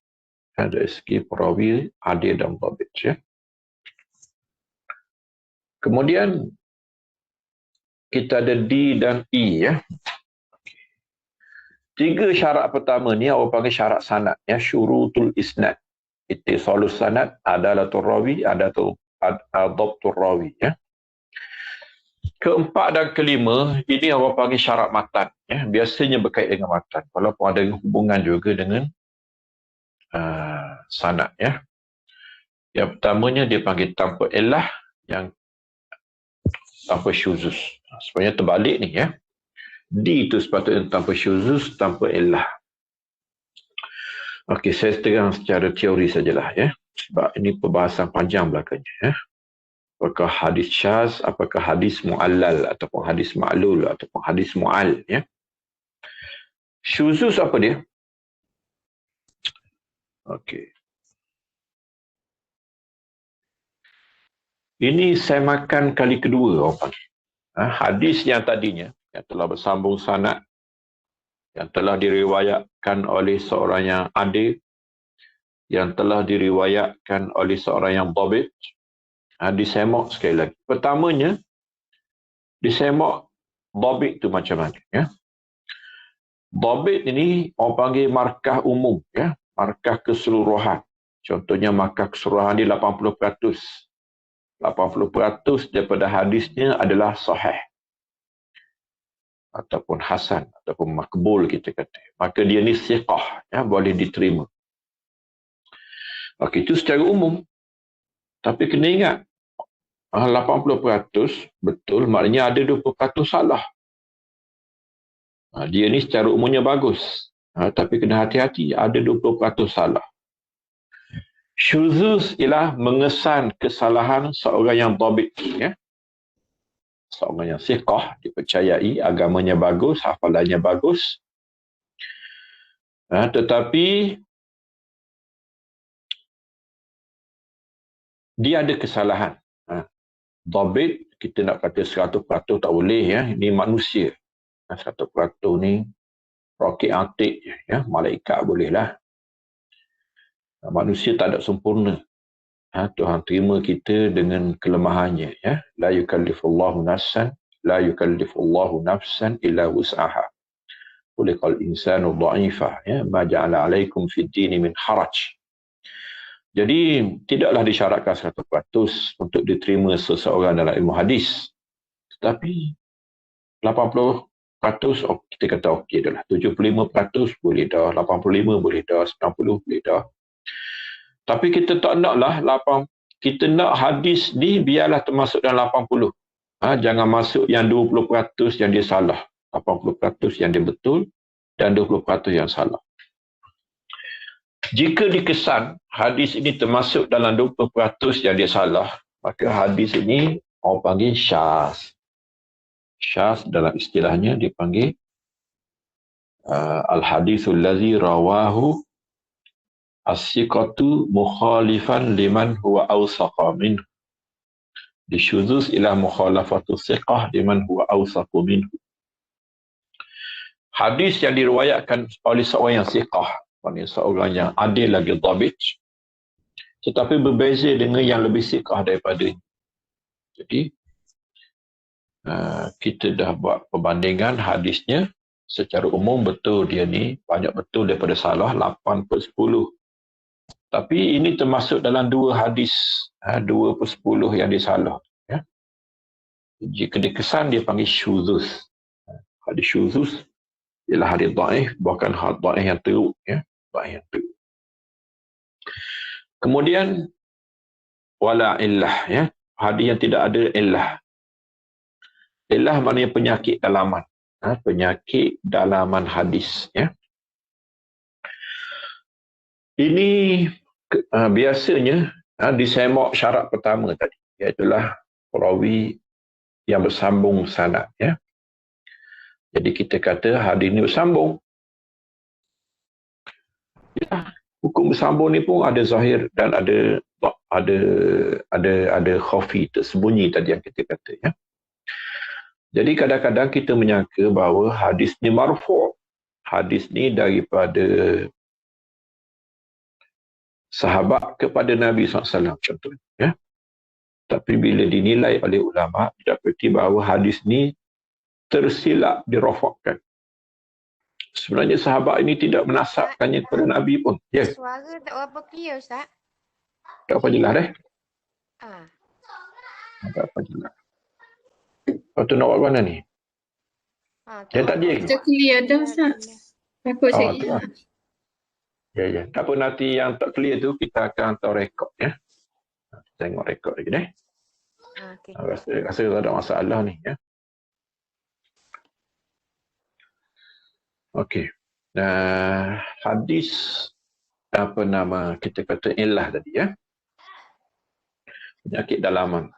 Dari segi perawi, adil dan dhabit. Ya. Kemudian kita ada D dan E. Ya. Tiga syarat pertama ni orang panggil syarat sanad. Ya. Syurutul isnad. Ittisalus sanad, adalatul rawi, dhabtul rawi. Ya. Keempat dan kelima, ini orang panggil syarat matan. Ya. Biasanya berkait dengan matan. Walaupun ada hubungan juga dengan sanad. Ya. Yang pertamanya dia panggil tanpa illah, yang tanpa syuzus. Sebenarnya terbalik ni. Ya. D itu sepatutnya tanpa syuzus, tanpa illah. Okey, saya terang secara teori sajalah. Ya. Sebab ini perbahasan panjang belakangnya. Ya. Apakah hadis syaz, apakah hadis mu'allal, ataupun hadis ma'lul, ataupun hadis mu'al. Ya. Syuzus apa dia? Okey. Ini saya makan kali kedua orang panggil. Hadis yang tadinya, yang telah bersambung sanad, yang telah diriwayatkan oleh seorang yang adil, yang telah diriwayatkan oleh seorang yang dhabit, disemak sekali lagi. Pertamanya, disemak dhabit itu macam mana. Ya. Dhabit ini orang panggil markah umum. Ya. Markah keseluruhan. Contohnya markah keseluruhan di 80%. 80% daripada hadisnya adalah sahih. Ataupun hasan, ataupun makbul kita kata. Maka dia ni siqah. Ya, boleh diterima. Okey, itu secara umum. Tapi kena ingat, 80% betul, maknanya ada 20% salah. Dia ni secara umumnya bagus. Tapi kena hati-hati, ada 20% salah. Syuzus ialah mengesan kesalahan seorang yang dhabit. Ya? Seorang yang siqah, dipercayai, agamanya bagus, hafalannya bagus. Tetapi dia ada kesalahan. Dhabit, kita nak kata 100% tak boleh. Ya? Ini manusia. 1% ni roket atik je, ya. Malaikat bolehlah. Manusia tak ada sempurna. Tuhan terima kita dengan kelemahannya, ya. La yukallifullahu nafsan illa wus'aha. Khuliqal insanu dha'ifah, ya. Ma ja'ala 'alaikum fid dini min haraj. Jadi tidaklah disyaratkan 100% untuk diterima seseorang dalam ilmu hadis. Tetapi 80% kita kata okey dah lah. 75% boleh dah, 85 boleh dah, 90 boleh dah. Tapi kita tak naklah kita nak hadis ni biarlah termasuk dalam 80. Jangan masuk yang 20% yang dia salah, 80% yang dia betul dan 20% yang salah. Jika dikesan hadis ini termasuk dalam 20% yang dia salah, maka hadis ini orang panggil syaz. Syaz dalam istilahnya dipanggil al-hadithul ladzi rawahu as-siqatu mukhalifan liman huwa awsaqa minhu. Disyuzuz ila mukhalafatu siqah liman huwa awsaqu minhu. Hadis yang diriwayatkan oleh seorang yang siqah, seorang yang adil lagi dhabit, tetapi berbeza dengan yang lebih siqah daripadanya. Jadi kita dah buat perbandingan hadisnya secara umum betul dia ni banyak betul daripada salah 8/10. Tapi ini termasuk dalam 2 hadis 2/10 yang dia salah, ya. Jika dikesan dia panggil syuzuz. Hadis syuzuz ialah hadis dhaif, bukan hadis dhaif yang teruk, ya. Dhaif yang teruk. Kemudian wala illah, ya. Hadis yang tidak ada illah. Illah maknanya penyakit dalaman. Penyakit dalaman hadis, ya. Ini biasanya disemak syarat pertama tadi, iaitulah perawi yang bersambung sanad, ya. Jadi kita kata hadis ini bersambung. Ya, hukum bersambung ni pun ada zahir dan ada khafi, tersembunyi tadi yang kita kata, ya. Jadi kadang-kadang kita menyangka bahawa hadis ni marfu'. Hadis ni daripada sahabat kepada Nabi SAW, contohnya, ya. Tapi bila dinilai oleh ulama, didapati bahawa hadis ni tersilap dirafakkan. Sebenarnya sahabat ini tidak menasabkannya kepada Nabi pun. Ya. Suara tak berapa clear, Ustaz. Tak apa jelas, Ah. Tak apa jelas. Lepas tu nak buat mana ni? Yang tadi. Macam clear dah, Ustaz. Takut sikit. Tu lah. Ya. Tak apa, nanti yang tak clear tu kita akan hantar rekod, ya. Tengok rekod lagi, Okay. Rasa tak ada masalah ni, ya. Okey. Hadis kita kata illah tadi, ya. Penyakit dalaman.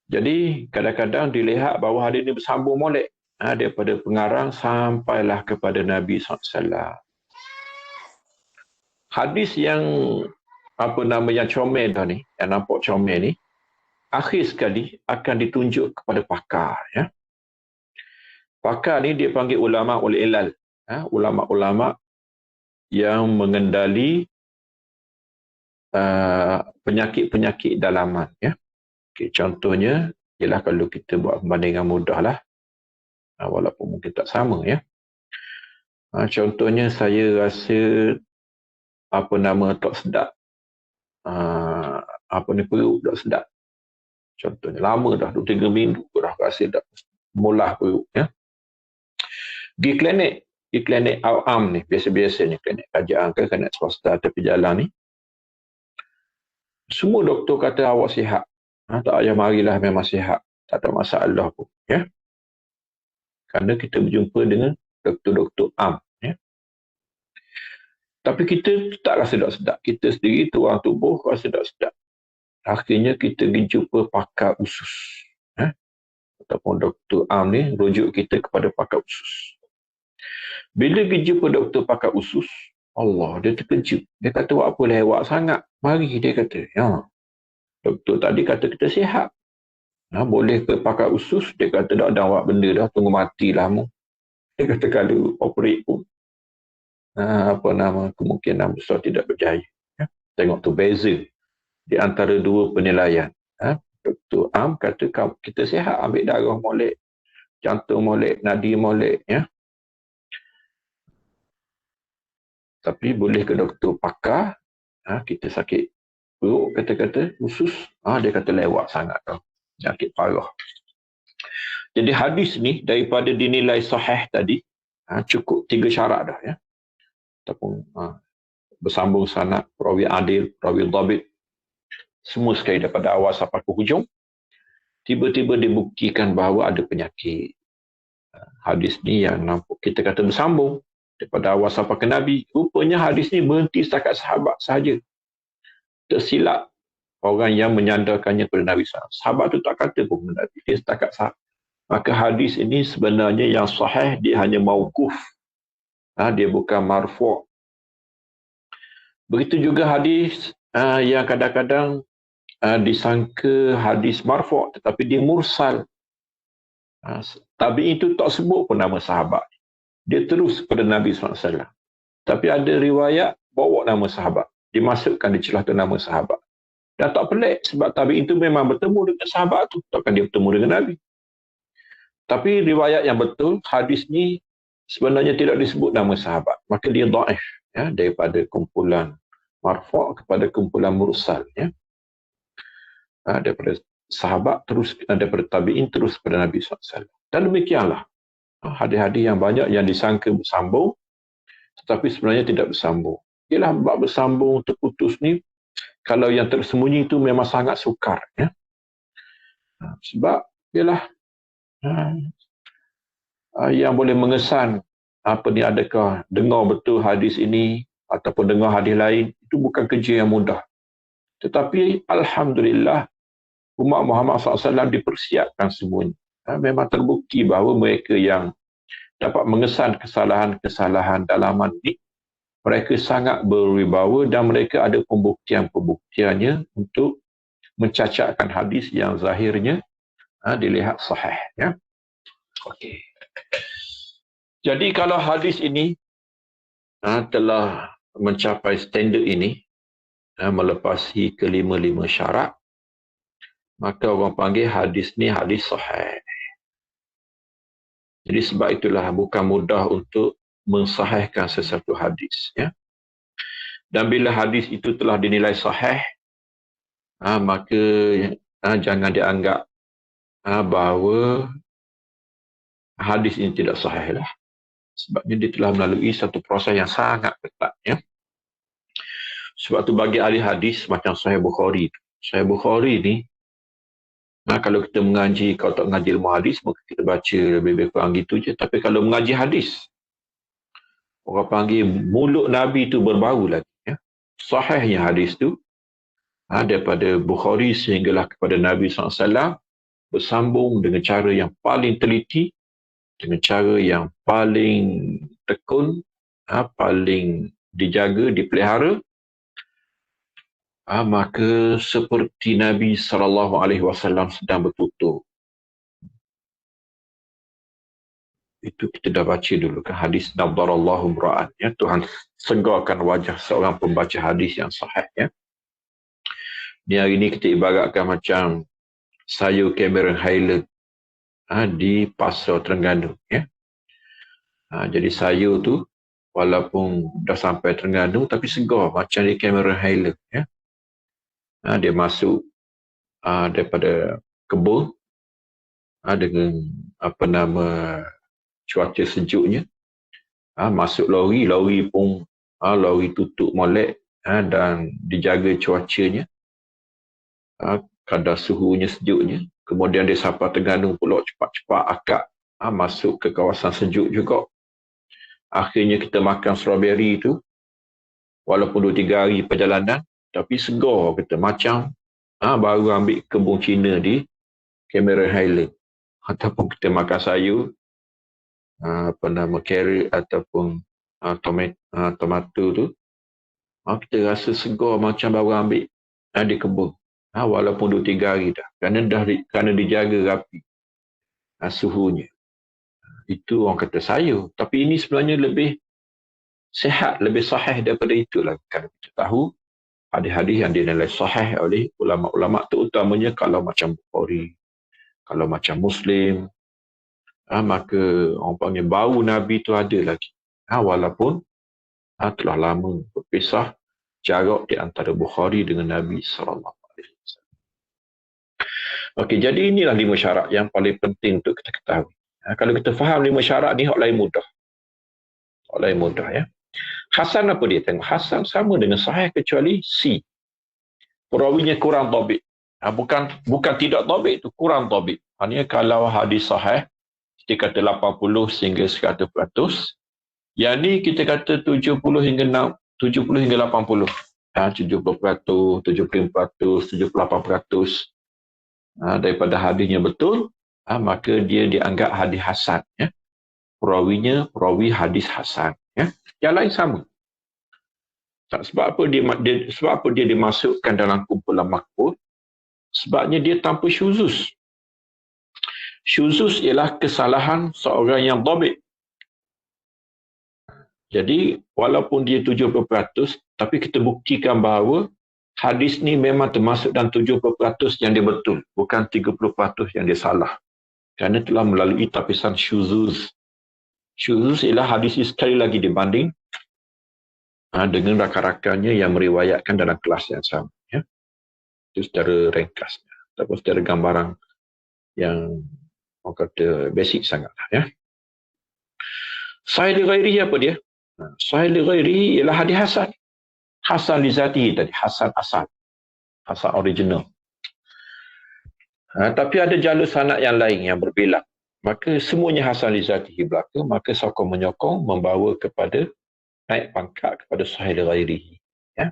Jadi kadang-kadang dilihat bahawa hadis ini bersambung molek, daripada pengarang sampailah kepada Nabi SAW. Hadis yang yang comel dah ni, yang nampak comel ni, akhir sekali akan ditunjuk kepada pakar, ya. Pakar ni dia panggil ulama ul ilal, ulama-ulama yang mengendali penyakit-penyakit dalaman, ya. Okay, contohnya ialah kalau kita buat perbandingan mudah lah, walaupun mungkin tak sama, ya. Contohnya saya rasa tak sedap, perut tak sedap. Contohnya lama dah 2-3 minggu dah rasa dah mulah perut, ya. Pergi klinik awam ni, biasa-biasa ni, klinik kerajaan ke klinik swasta tepi jalan ni, semua doktor kata awak sihat. Tak payah marilah, memang sihat. Tak ada masalah pun, ya. Kerana kita berjumpa dengan doktor-doktor am, ya. Tapi kita tak rasa tak sedap. Kita sendiri, tuang tubuh rasa tak sedap. Akhirnya kita pergi jumpa pakar usus, ya. Ataupun doktor am ni rujuk kita kepada pakar usus. Bila pergi jumpa doktor pakar usus, Allah, dia terkejut. Dia kata, apa lewat sangat? Mari, dia kata, ya. Doktor tadi kata kita sihat. Boleh ke pakai usus? Dia kata tak ada awak benda dah, tunggu matilah mu. Dia kata kalau operate pun kemungkinan besar tidak berjaya. Tengok tu beza di antara dua penilaian. Dr. Am kata kita sihat, ambil darah molek, jantung molek, nadi molek, tapi boleh ke doktor pakar, kita sakit perut, kata-kata usus, dia kata lewat sangat tau, sakit parah. Jadi hadis ni daripada dinilai sahih tadi, cukup 3 syarat dah, ataupun bersambung sanad, perawi adil, perawi dhabit, semua sekali daripada awal sampai ke hujung. Tiba-tiba dibuktikan bahawa ada penyakit. Hadis ni yang nampak kita kata bersambung daripada awal sampai ke Nabi. Rupanya hadis ni berhenti setakat sahabat sahaja. Tersilap orang yang menyandarkannya kepada Nabi SAW. Sahabat tu tak kata pun kepada Nabi, dia setakat sahabat. Maka hadis ini sebenarnya yang sahih, dia hanya mauquf. Dia bukan marfu'. Begitu juga hadis yang kadang-kadang disangka hadis marfu', tetapi dia mursal. Tabi'in itu tak sebut pun nama sahabat. Dia terus kepada Nabi SAW. Tapi ada riwayat bawa nama sahabat. Dimasukkan di celah tu nama sahabat. Dan tak pelik sebab tabi'in itu memang bertemu dengan sahabat tu. Takkan dia bertemu dengan Nabi. Tapi riwayat yang betul, hadis ni sebenarnya tidak disebut nama sahabat. Maka dia dhaif, daripada kumpulan marfu' kepada kumpulan mursal. Daripada sahabat terus, daripada tabi'in terus kepada Nabi SAW. Dan demikianlah hadis-hadis yang banyak yang disangka bersambung tetapi sebenarnya tidak bersambung. Ialah bab bersambung terputus ni, kalau yang tersembunyi itu memang sangat sukar, sebab ialah yang boleh mengesan apa ni, adakah dengar betul hadis ini ataupun dengar hadis lain, itu bukan kerja yang mudah. Tetapi alhamdulillah umat Muhammad SAW dipersiapkan semuanya. Memang terbukti bahawa mereka yang dapat mengesan kesalahan-kesalahan dalaman ini, mereka sangat berwibawa dan mereka ada pembuktian-pembuktiannya untuk mencacatkan hadis yang zahirnya dilihat sahih. Okey. Jadi kalau hadis ini telah mencapai standard ini, melepasi kelima-lima syarat, maka orang panggil hadis ni hadis sahih. Jadi sebab itulah bukan mudah untuk mensahihkan sesuatu hadis. Dan bila hadis itu telah dinilai sahih, maka jangan dianggap bahawa hadis ini tidak sahih lah. Sebabnya dia telah melalui satu proses yang sangat ketat. Sebab tu bagi ahli hadis macam Sahih Bukhari. Sahih Bukhari ni, kalau kita mengaji, kalau tak mengaji ilmu hadis, maka kita baca lebih kurang gitu je. Tapi kalau mengaji hadis, orang panggil mulut Nabi itu berbau lagi. Sahihnya hadis tu, daripada Bukhari sehinggalah kepada Nabi SAW, bersambung dengan cara yang paling teliti, dengan cara yang paling tekun, paling dijaga, dipelihara, maka seperti Nabi SAW sedang bertutur. Itu kita dah baca dulu kan, hadis Nadarallahu mra'an, Tuhan segarkan wajah seorang pembaca hadis yang sahih. Ni hari ni kita ibaratkan macam sayur Cameron Highland di Pasar Terengganu. Jadi sayur tu walaupun dah sampai Terengganu tapi segar macam di Cameron Highland. Dia masuk daripada kebun dengan cuaca sejuknya, masuk lori pun lori tutup molek dan dijaga cuacanya, kadar suhunya, sejuknya. Kemudian dia sampai Terengganu pula cepat-cepat akak masuk ke kawasan sejuk juga. Akhirnya kita makan strawberry tu, walaupun 2-3 hari perjalanan, tapi segar kita, macam baru ambil kebun Cina di Cameron Highland. Ataupun kita makan sayur, carrot ataupun tomato tu, kita rasa segar macam baru ambil di kebun. Walaupun 2-3 hari dah. Kerana dijaga rapi suhunya. Itu orang kata sayur. Tapi ini sebenarnya lebih sihat, lebih sahih daripada itulah. Kerana kita tahu hadis-hadis yang dinilai sahih oleh ulama-ulama, terutamanya kalau macam Bukhari, kalau macam Muslim, maka orang panggil bau Nabi itu ada lagi. Walaupun telah lama berpisah jarak di antara Bukhari dengan Nabi SAW. Okey, jadi inilah 5 syarat yang paling penting untuk kita ketahui. Kalau kita faham 5 syarat ni, hak lain mudah. Hak lain mudah, ya. Hasan apa dia? Tengok, Hasan sama dengan sahih kecuali C. Perawinya kurang tabik. Bukan tidak tabik, itu kurang tabik. Maksudnya kalau hadis sahih, kita kata 80 sehingga 100%. Yang ni kita kata 70 hingga 80. 70%, 75%, 78%. Daripada hadisnya betul, maka dia dianggap hadis hasan. Ya. Perawinya perawi hadis hasan. Ya. Yang lain sama. Sebab apa dia dimasukkan dalam kumpulan makbul? Sebabnya dia tanpa syuzus. Syuzus ialah kesalahan seorang yang dhabit. Jadi, walaupun dia 70%, tapi kita buktikan bahawa hadis ni memang termasuk dalam 70% yang dia betul. Bukan 30% yang dia salah. Kerana telah melalui tapisan syuzuz. Syuzuz ialah hadis ini sekali lagi dibanding dengan rakan-rakannya yang meriwayatkan dalam kelas yang sama. Ya. Itu secara ringkasnya. Ataupun secara gambaran yang orang kata basic sangat. Ya. Sahih li ghairihi apa dia? Sahih li ghairihi ialah hadis hasan. Hasan li zatihi tadi. Hasan asal. Hasan original. Tapi ada jalur sanad yang lain yang berbelang. Maka semuanya hasan li zatihi belaka. Maka sokong menyokong membawa kepada naik pangkat kepada sahih li ghairihi. Ya.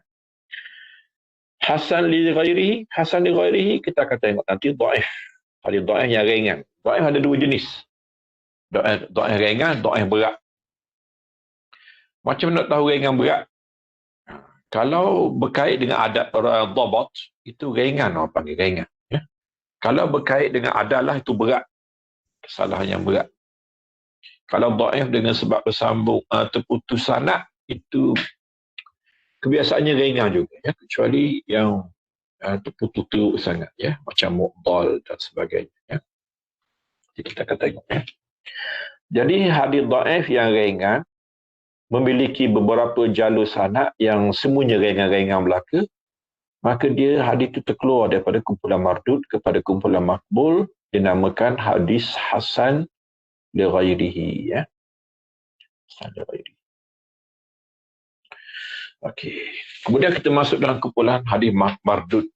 Hasan li ghairihi kita akan tengok nanti dhaif. Hadis dhaif yang ringan. Dhaif ada 2 jenis. Dhaif ringan, dhaif berat. Macam nak tahu ringan berat? Kalau berkait dengan adat orang dhabat, itu ringan orang panggil ringan. Ya. Kalau berkait dengan adalah itu berat. Kesalahan yang berat. Kalau dhaif dengan sebab bersambung terputus sanad, itu kebiasaannya ringan juga. Ya. Kecuali yang terputus teruk sangat. Ya. Macam mu'dal dan sebagainya. Ya. Jadi kita akan tengok. Ya. Jadi hadis dhaif yang ringan memiliki beberapa jalur sanad yang semuanya ringan-ringan belaka, maka dia hadis itu terkeluar daripada kumpulan mardud kepada kumpulan makbul, dinamakan hadis hasan li ghairihi. Ya. Hasan li ghairihi. Okey. Kemudian kita masuk dalam kumpulan hadis mardud.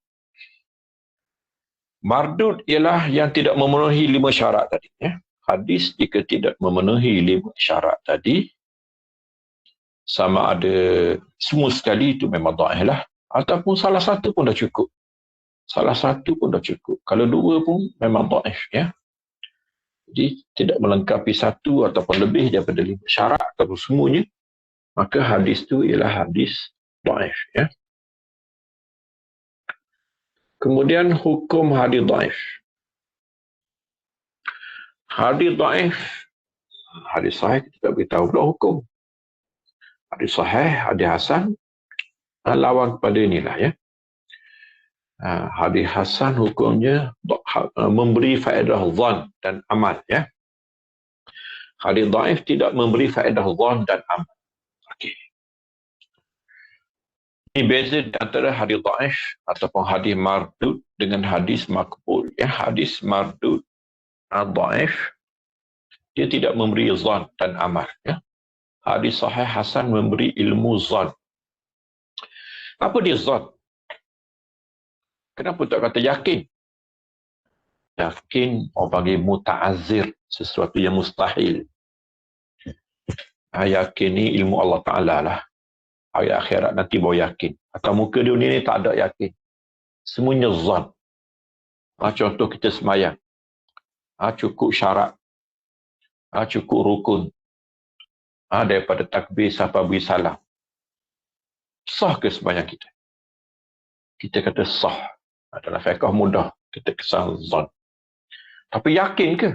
Mardud ialah yang tidak memenuhi 5 syarat tadi. Ya. Hadis jika tidak memenuhi 5 syarat tadi, sama ada semua sekali itu memang dhaif lah. Ataupun salah satu pun dah cukup. Salah satu pun dah cukup. Kalau 2 pun memang dhaif. Ya. Jadi tidak melengkapi 1 ataupun lebih daripada 5 syarat ataupun semuanya, maka hadis itu ialah hadis dhaif. Ya. Kemudian hukum hadis dhaif. Hadis dhaif, hadis sahih kita beritahu pula hukum. Hadis sahih, hadis hasan, lawan kepada inilah. Ya. Hadis hasan hukumnya memberi faedah zan dan amal. Ya. Hadis dhaif tidak memberi faedah zan dan amal. Okey. Ini beza antara hadis dhaif ataupun hadis mardud dengan hadis makbul. Ya, hadis mardud dhaif dia tidak memberi zan dan amal. Ya. Hadis sahih hasan memberi ilmu zan. Apa dia zan? Kenapa tak kata yakin? Yakin orang panggil muta'azzir, sesuatu yang mustahil. Yakin ni ilmu Allah Ta'ala lah. Hari akhirat nanti baru yakin. Atau muka dunia ni tak ada yakin. Semuanya zan. Contoh kita semayang. Cukup syarat. Cukup rukun. Daripada takbir sampai beri salam. Sah ke semayang kita? Kita kata sah. Dalam fiqh mudah kita kesan zon. Tapi yakin ke?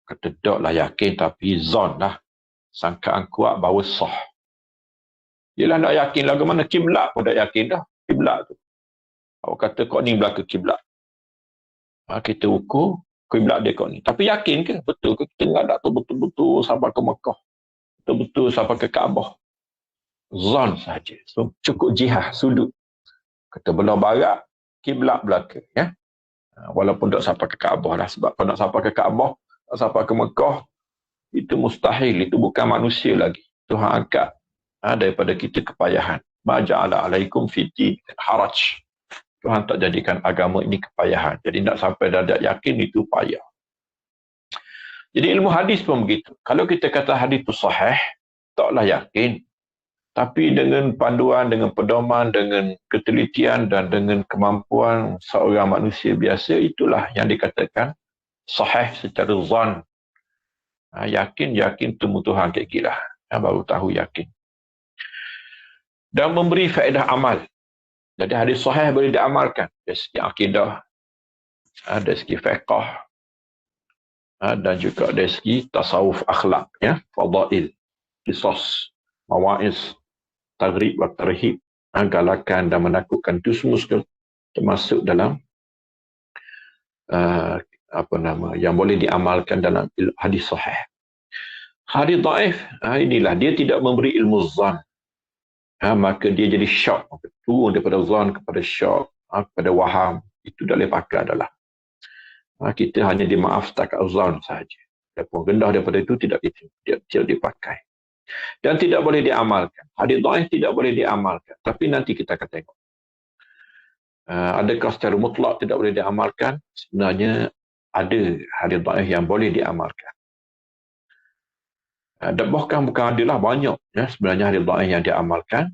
Kata tak lah yakin, tapi zon lah. Sangkaan kuat bahawa sah. Yelah nak yakin lah ke mana? Kiblat pun tak yakin dah. Kiblat tu. Awak kata kau ni belakang kiblat. Kita ukur kiblat dia kau ni. Tapi yakin ke? Betul ke? Kita ngadak tu betul-betul sampai ke Mekah. Betul-betul sampai ke Kaabah. Zon saja. So, cukup jihad, sudut. Kata belah barat, kiblat belakang. Ya? Walaupun tak sampai ke Kaabah lah. Sebab kalau nak sampai ke Kaabah, nak sampai ke Mekah, itu mustahil. Itu bukan manusia lagi. Tuhan angkat daripada kita kepayahan. Ma ja'ala alaikum fiti haraj. Tuhan tak jadikan agama ini kepayahan. Jadi nak sampai darjat yakin itu payah. Jadi ilmu hadis pun begitu. Kalau kita kata hadis itu sahih, taklah yakin. Tapi dengan panduan, dengan pedoman, dengan ketelitian dan dengan kemampuan seorang manusia biasa, itulah yang dikatakan sahih secara zon. Yakin temu Tuhan kayak gila. Baru tahu yakin. Dan memberi faedah amal. Jadi hadis sahih boleh diamalkan. Dari segi akidah, dari segi fiqh, dan juga dari segi tasawuf akhlak, ya, fadail, qisas, mawaiz, targhib wa tarhib, galakan dan menakutkan itu semua termasuk dalam yang boleh diamalkan dalam hadis sahih. Hadis dhaif, inilah dia tidak memberi ilmu zan. Maka dia jadi syak, turun daripada zan kepada syak, kepada waham. Itu dah boleh pakai adalah. Kita hanya dimaaf setakat zan sahaja. Adapun rendah daripada itu tidak dipakai. Dan tidak boleh diamalkan. Hadis dhaif tidak boleh diamalkan. Tapi nanti kita akan tengok. Adakah secara mutlak tidak boleh diamalkan? Sebenarnya ada hadis dhaif yang boleh diamalkan. Dan bahkan bukan adalah banyak. Sebenarnya hadis dhaif yang diamalkan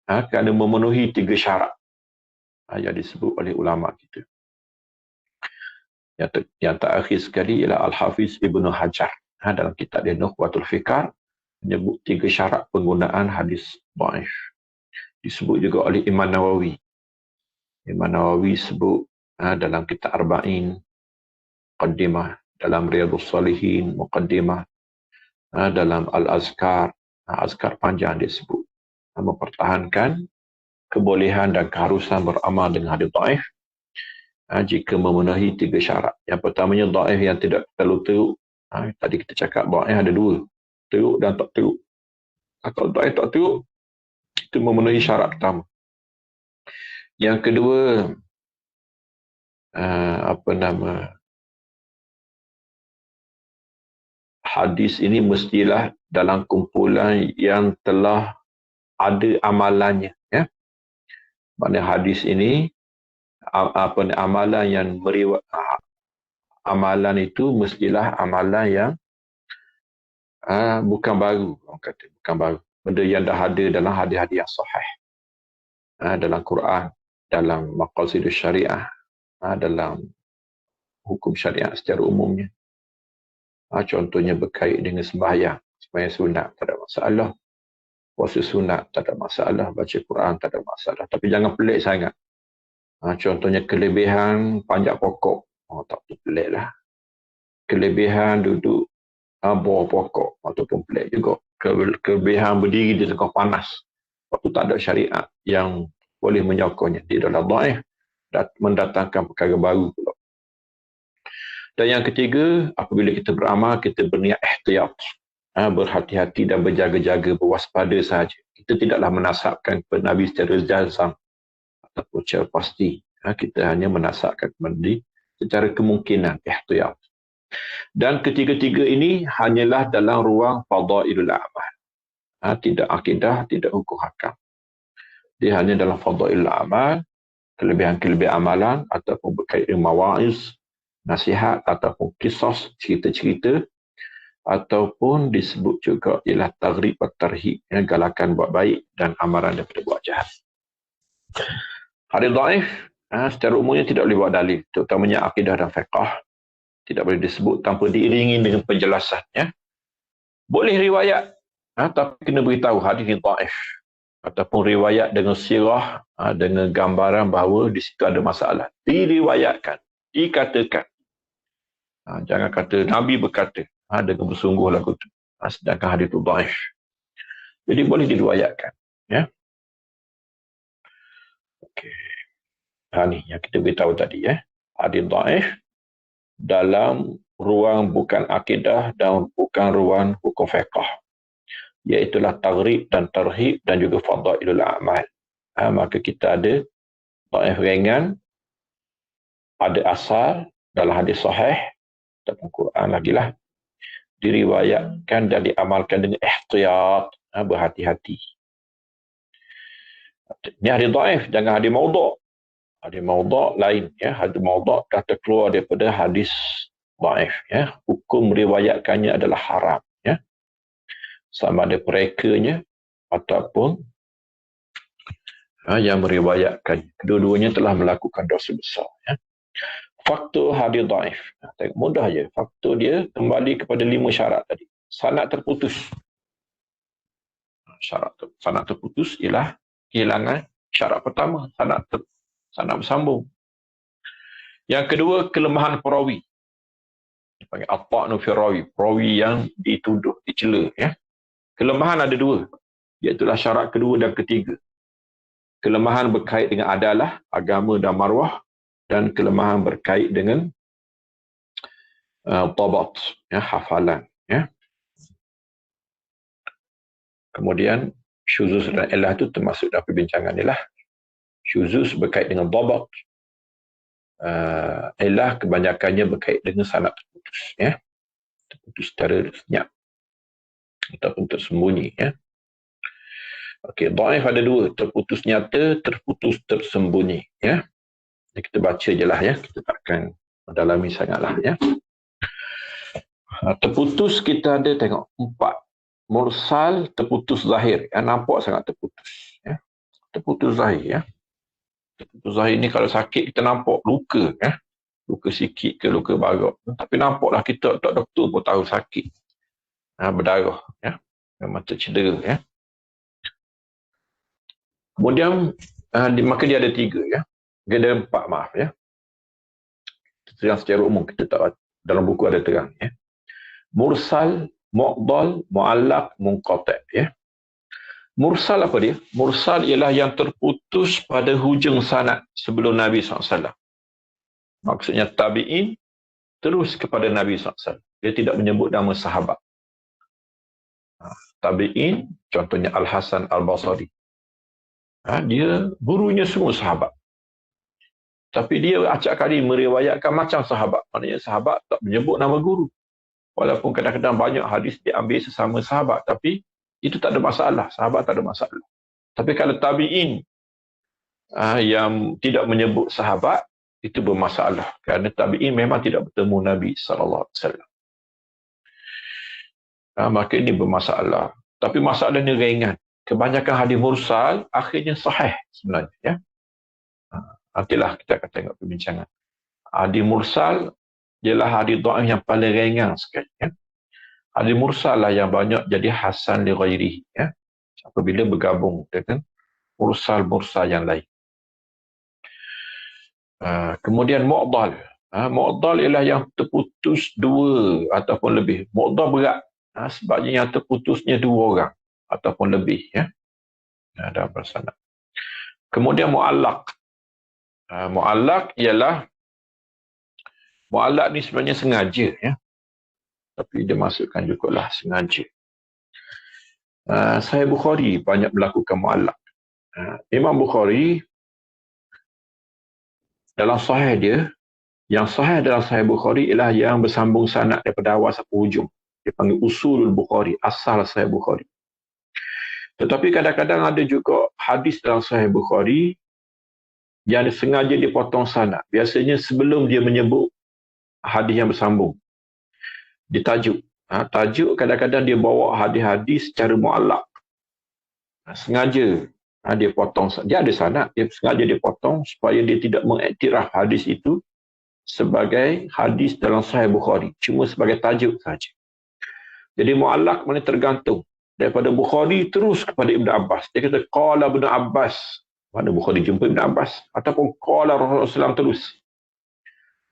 kerana memenuhi 3 syarat yang disebut oleh ulama kita. Yang terakhir sekali ialah Al-Hafiz Ibnu Hajar dalam kitab dia Nukhbatul Fikar menyebut 3 syarat penggunaan hadis dhaif. Disebut juga oleh Imam Nawawi. Imam Nawawi sebut dalam kitab Arba'in Muqaddimah, dalam Riyadhus Salihin Muqaddimah, dalam Al-Azkar, Azkar panjang dia sebut, mempertahankan kebolehan dan keharusan beramal dengan hadis dhaif jika memenuhi 3 syarat. Yang pertamanya dhaif yang tidak terlalu teruk. Tadi kita cakap dhaif ada 2, teruk dan tak teruk. Kalau dhaif tak teruk, itu memenuhi syarat pertama. Yang kedua, hadis ini mestilah dalam kumpulan yang telah ada amalannya, ya. Maksudnya hadis ini amalan yang amalan itu mestilah amalan yang bukan baru, orang kata bukan baru. Benda yang dah ada dalam hadis-hadis yang sahih. Dalam Quran, dalam maqasidus syariah, dalam hukum syariat secara umumnya. Contohnya berkait dengan sembahyang. Sembahyang sunat tak ada masalah. Puasa sunat tak ada masalah. Baca Quran tak ada masalah. Tapi jangan pelik sangat. Contohnya kelebihan panjat pokok. Tak pelik lah. Kelebihan duduk bawah pokok. Ataupun pelik juga. Kelebihan berdiri di tengah panas. Waktu tak ada syariat yang boleh menyokongnya. Dia adalah dhaif. Mendatangkan perkara baru pula. Dan yang ketiga, apabila kita beramal, kita berniat ihtiyat. Berhati-hati dan berjaga-jaga, berwaspada sahaja. Kita tidaklah menasabkan kepada Nabi secara jazam ataupun secara pasti. Kita hanya menasabkan kepada Nabi secara kemungkinan, ihtiyat. Dan ketiga-tiga ini hanyalah dalam ruang fadailul a'mal. Tidak akidah, tidak hukum hakam. Dia hanya dalam fadailul a'mal, kelebihan-kelebihan amalan ataupun berkait dengan mawaiz, nasihat ataupun kisah, cerita-cerita, ataupun disebut juga ialah targhib wa tarhib, galakan buat baik dan amaran daripada buat jahat. Hadis dhaif secara umumnya tidak boleh buat dalil, terutamanya akidah dan fiqh. Tidak boleh disebut tanpa diiringi dengan penjelasannya. Boleh riwayat, tapi kena beritahu hadis dhaif. Ataupun riwayat dengan sirah dengan gambaran bahawa di situ ada masalah. Diriwayatkan, dikatakan. Jangan kata Nabi berkata dengan bersungguh lagu itu. Sedangkan hadis itu dhaif. Jadi boleh diriwayatkan. Ya. Okey. Ni yang kita beritahu tadi. Hadis dhaif dalam ruang bukan akidah dan bukan ruang hukum fiqh. Iaitulah targhib dan tarhib dan juga fadailul a'mal. Maka kita ada dhaif ringan, ada asal dalam hadis sahih dalam Quran lagilah, diriwayatkan dan diamalkan dengan ihtiyat, berhati-hati. Ini hadis dhaif, jangan hadis maudhu'. Hadis maudhu' lain, hadis maudhu' dah terkeluar daripada hadis dhaif, hukum meriwayatkannya adalah haram, sama ada perekanya ataupun yang meriwayatkan, kedua-duanya telah melakukan dosa besar. Faktor hadis dhaif, tengok mudah je. Faktor dia kembali kepada 5 syarat tadi. Sanad terputus. Sanad terputus ialah kehilangan syarat pertama, sanad bersambung. Yang kedua, kelemahan perawi. Dipanggil at-ta'nu fi rawi, perawi yang dituduh, dicela. Kelemahan ada 2, iaitulah syarat kedua dan ketiga. Kelemahan berkait dengan adalah, agama dan maruah, dan kelemahan berkait dengan tabat, hafalan. Kemudian syuzuz dan illah itu termasuk dalam perbincangan ni lah. Syuzuz berkait dengan tabat, illah kebanyakannya berkait dengan sanad terputus, terputus secara senyap ataupun tersembunyi. Okey, dhaif ada 2, terputus nyata, terputus tersembunyi. Kita baca je lah, kita takkan mendalami sangatlah. Terputus kita ada tengok 4. Mursal, terputus zahir, nampak sangat terputus. Terputus zahir. Terputus zahir ni kalau sakit kita nampak luka, luka sikit ke luka barak, tapi nampaklah kita tak doktor pun tahu sakit, berdarah, memang tercedera. Kemudian maka dia ada 3, dia ada 4, maaf. Terang secara umum kita tak, dalam buku ada terang. Mursal, mu'dal, mu'allaq, munqati'. Mursal apa dia? Mursal ialah yang terputus pada hujung sanad sebelum Nabi SAW. Maksudnya tabi'in terus kepada Nabi SAW. Dia tidak menyebut nama sahabat. Tabi'in, contohnya Al-Hasan Al-Basri. Dia gurunya semua sahabat. Tapi dia acap kali meriwayatkan macam sahabat. Maknanya sahabat tak menyebut nama guru. Walaupun kadang-kadang banyak hadis diambil sesama sahabat. Tapi itu tak ada masalah. Sahabat tak ada masalah. Tapi kalau tabi'in yang tidak menyebut sahabat, itu bermasalah. Kerana tabi'in memang tidak bertemu Nabi SAW. Maka ini bermasalah. Tapi masalah ini ringan. Kebanyakan hadis mursal akhirnya sahih sebenarnya. Nantilah kita akan tengok perbincangan. Hadis mursal ialah hadis dhaif yang paling ringan sekali. Hadis mursal lah yang banyak jadi hasan li ghairihi. Apabila bergabung dengan mursal-mursal yang lain. Kemudian mu'dal. Mu'dal ialah yang terputus 2 ataupun lebih. Mu'dal berat. Sebabnya yang terputusnya 2 orang ataupun lebih. Dalam bersanad. Kemudian mu'allaq. Mu'allaq ialah, mu'allaq ni sebenarnya sengaja. Tapi dia masukkan jugalah sengaja. Sahih Bukhari banyak melakukan mu'allaq. Imam Bukhari dalam sahih dia, yang sahih dalam Sahih Bukhari ialah yang bersambung sanad daripada awal sampai hujung. Dia panggil usulul Bukhari, asal Sahih Bukhari. Tetapi kadang-kadang ada juga hadis dalam Sahih Bukhari yang sengaja dipotong sanad. Biasanya sebelum dia menyebut hadis yang bersambung, ditajuk. Tajuk kadang-kadang dia bawa hadis-hadis secara mu'allaq. Sengaja dia potong. Dia ada sanad, dia sengaja dia potong supaya dia tidak mengiktiraf hadis itu sebagai hadis dalam Sahih Bukhari. Cuma sebagai tajuk saja. Jadi mu'allaq mana tergantung. Daripada Bukhari terus kepada Ibn Abbas. Dia kata, qala Ibn Abbas. Mana Bukhari jumpa Ibn Abbas. Ataupun qala Rasulullah SAW terus.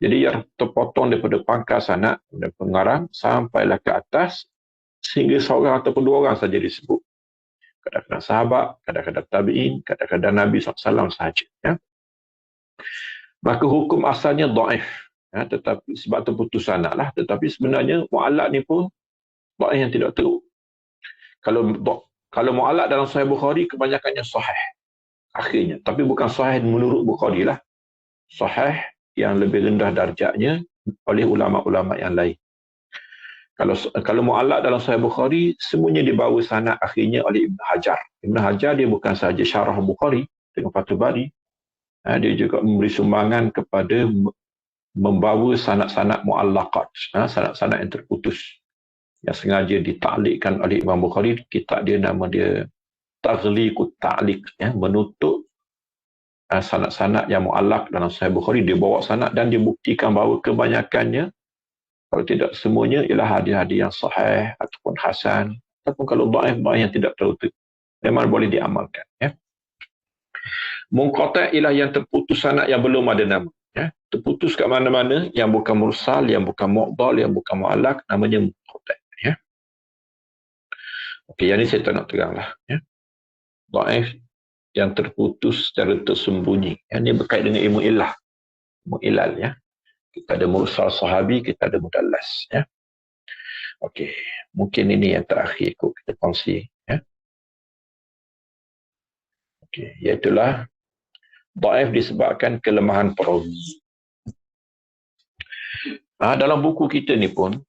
Jadi yang terpotong daripada pangkal sanad dan pengarang sampailah ke atas sehingga seorang ataupun dua orang saja disebut. Kadang-kadang sahabat, kadang-kadang tabi'in, kadang-kadang Nabi SAW sahaja. Ya. Maka hukum asalnya dhaif. Ya, tetapi sebab terputus sanad lah. Tetapi sebenarnya mu'allaq ni pun dhaif yang tidak teruk. Kalau mu'allaq dalam Sahih Bukhari kebanyakannya sahih akhirnya. Tapi bukan sahih menurut Bukhari lah. Sahih yang lebih rendah darjatnya oleh ulama-ulama yang lain. Kalau mu'allaq dalam Sahih Bukhari, semuanya dibawa sanad akhirnya oleh Ibn Hajar. Ibn Hajar dia bukan sahaja syarah Bukhari dengan Fathul Bari, dia juga memberi sumbangan kepada membawa sanad-sanad mu'allaqat, sanad-sanad yang terputus, yang sengaja ditaklikkan oleh Imam Bukhari. Kitab dia nama dia Taghliqut Ta'liq, menutup sanad-sanad yang mu'allaq dalam Sahih Bukhari. Dia bawa sanad dan dia buktikan bahawa kebanyakannya, kalau tidak semuanya, ialah hadis-hadis yang sahih ataupun hasan, ataupun kalau dhaif yang tidak terlalu memang boleh diamalkan. Ya. Munqati' ialah yang terputus sanad yang belum ada nama. Ya. Terputus kat mana-mana, yang bukan mursal, yang bukan mu'dal, yang bukan mu'allaq, namanya munqati'. Ya. Okey, yang ni saya tak nak terang lah. Ya. Dhaif yang terputus secara tersembunyi. Yang ini berkait dengan ilmu illah. Ilmu ilal, ya. Kita ada mursal sahabi, kita ada mudallas, ya. Okey, mungkin ini yang terakhir kita kongsi, ya. Okey, iaitulah dhaif disebabkan kelemahan perawi. Dalam buku kita ni pun,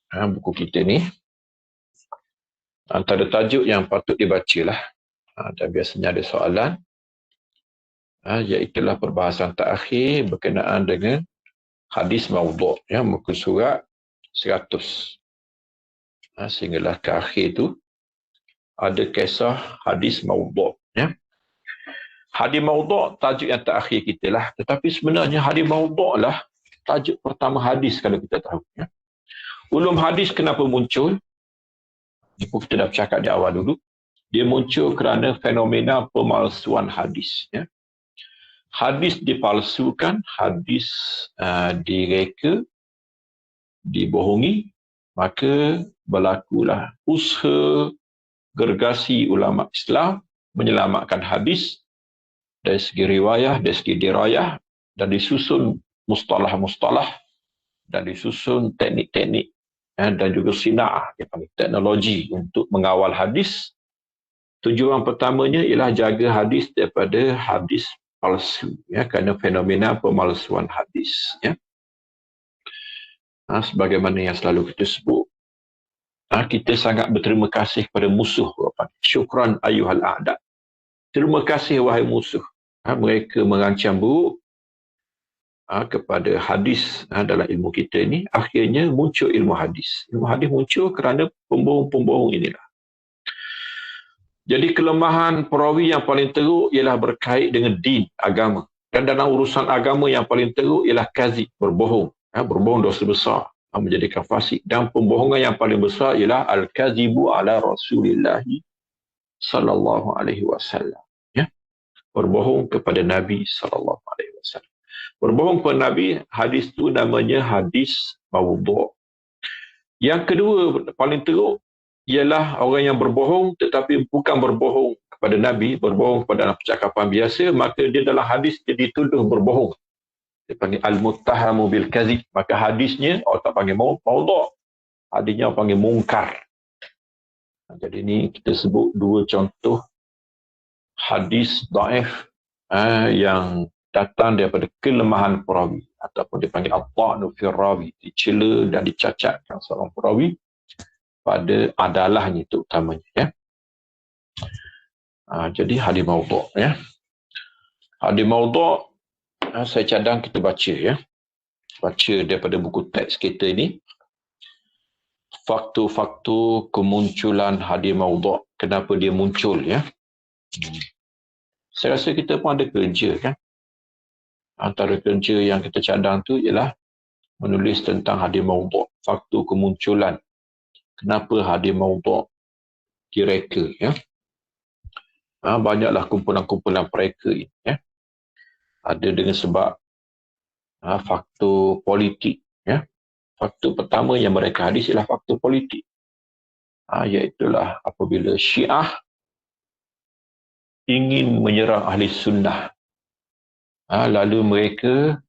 buku kita ni antara tajuk yang patut dibacalah, dan biasanya ada soalan, iaitulah perbahasan terakhir berkenaan dengan hadis maudhu', ya, muka surat 100. Sehinggalah ke akhir tu ada kisah hadis maudhu', ya. Hadis maudhu' tajuk yang terakhir kita lah, tetapi sebenarnya hadis maudhu' lah tajuk pertama hadis kalau kita tahu, ya. Ulum hadis kenapa muncul? Kita dah bercakap di awal dulu. Dia muncul kerana fenomena pemalsuan hadis, ya. Hadis dipalsukan, hadis direka, dibohongi, maka berlakulah usaha gergasi ulama Islam menyelamatkan hadis dari segi riwayah, dari segi dirayah, dan disusun mustalah-mustalah, dan disusun teknik-teknik, dan juga sina'ah, teknologi untuk mengawal hadis. Tujuan pertamanya ialah jaga hadis daripada hadis palsu, ya, kerana fenomena pemalsuan hadis, ya. Sebagaimana yang selalu kita sebut, kita sangat berterima kasih kepada musuh. Syukran ayyuhal a'da. Terima kasih wahai musuh. Mereka mengancam buruk kepada hadis dalam ilmu kita ini. Akhirnya muncul ilmu hadis. Ilmu hadis muncul kerana pembohong-pembohong inilah. Jadi kelemahan perawi yang paling teruk ialah berkait dengan din, agama. Dan dalam urusan agama yang paling teruk ialah kazib, berbohong. Berbohong dosa besar, menjadikan fasik. Dan pembohongan yang paling besar ialah al-kazibu ala Rasulillah sallallahu alaihi wasallam. Ya. Berbohong kepada Nabi sallallahu alaihi wasallam. Berbohong kepada Nabi, hadis tu namanya hadis maudhu'. Yang kedua paling teruk ialah orang yang berbohong tetapi bukan berbohong kepada Nabi, berbohong kepada percakapan biasa, maka dia dalam hadis dia dituduh berbohong. Dia panggil al-muttahamu bil kazib. Maka hadisnya orang tak panggil maudhu', hadisnya orang panggil mungkar. Jadi ini kita sebut dua contoh hadis dhaif yang datang daripada kelemahan perawi, ataupun dipanggil at-ta'nu fil rawi, dicela dan dicacatkan seorang perawi pada adalahnya itu utamanya, ya. Jadi hadis maudhu', ya. Hadis maudhu' saya cadang kita baca, ya. Baca daripada buku teks kita ini. Faktor-faktor kemunculan hadis maudhu'. Kenapa dia muncul, ya. Saya rasa kita pun ada kerja, kan. Antara kerja yang kita cadang tu ialah menulis tentang hadis maudhu'. Faktor kemunculan. Kenapa hadis maudhu' direka, ya. Banyaklah kumpulan-kumpulan mereka ini. Ya. Ada dengan sebab faktor politik. Ya. Faktor pertama yang mereka hadis ialah faktor politik. Iaitulah apabila Syiah ingin menyerang ahli sunnah. Lalu mereka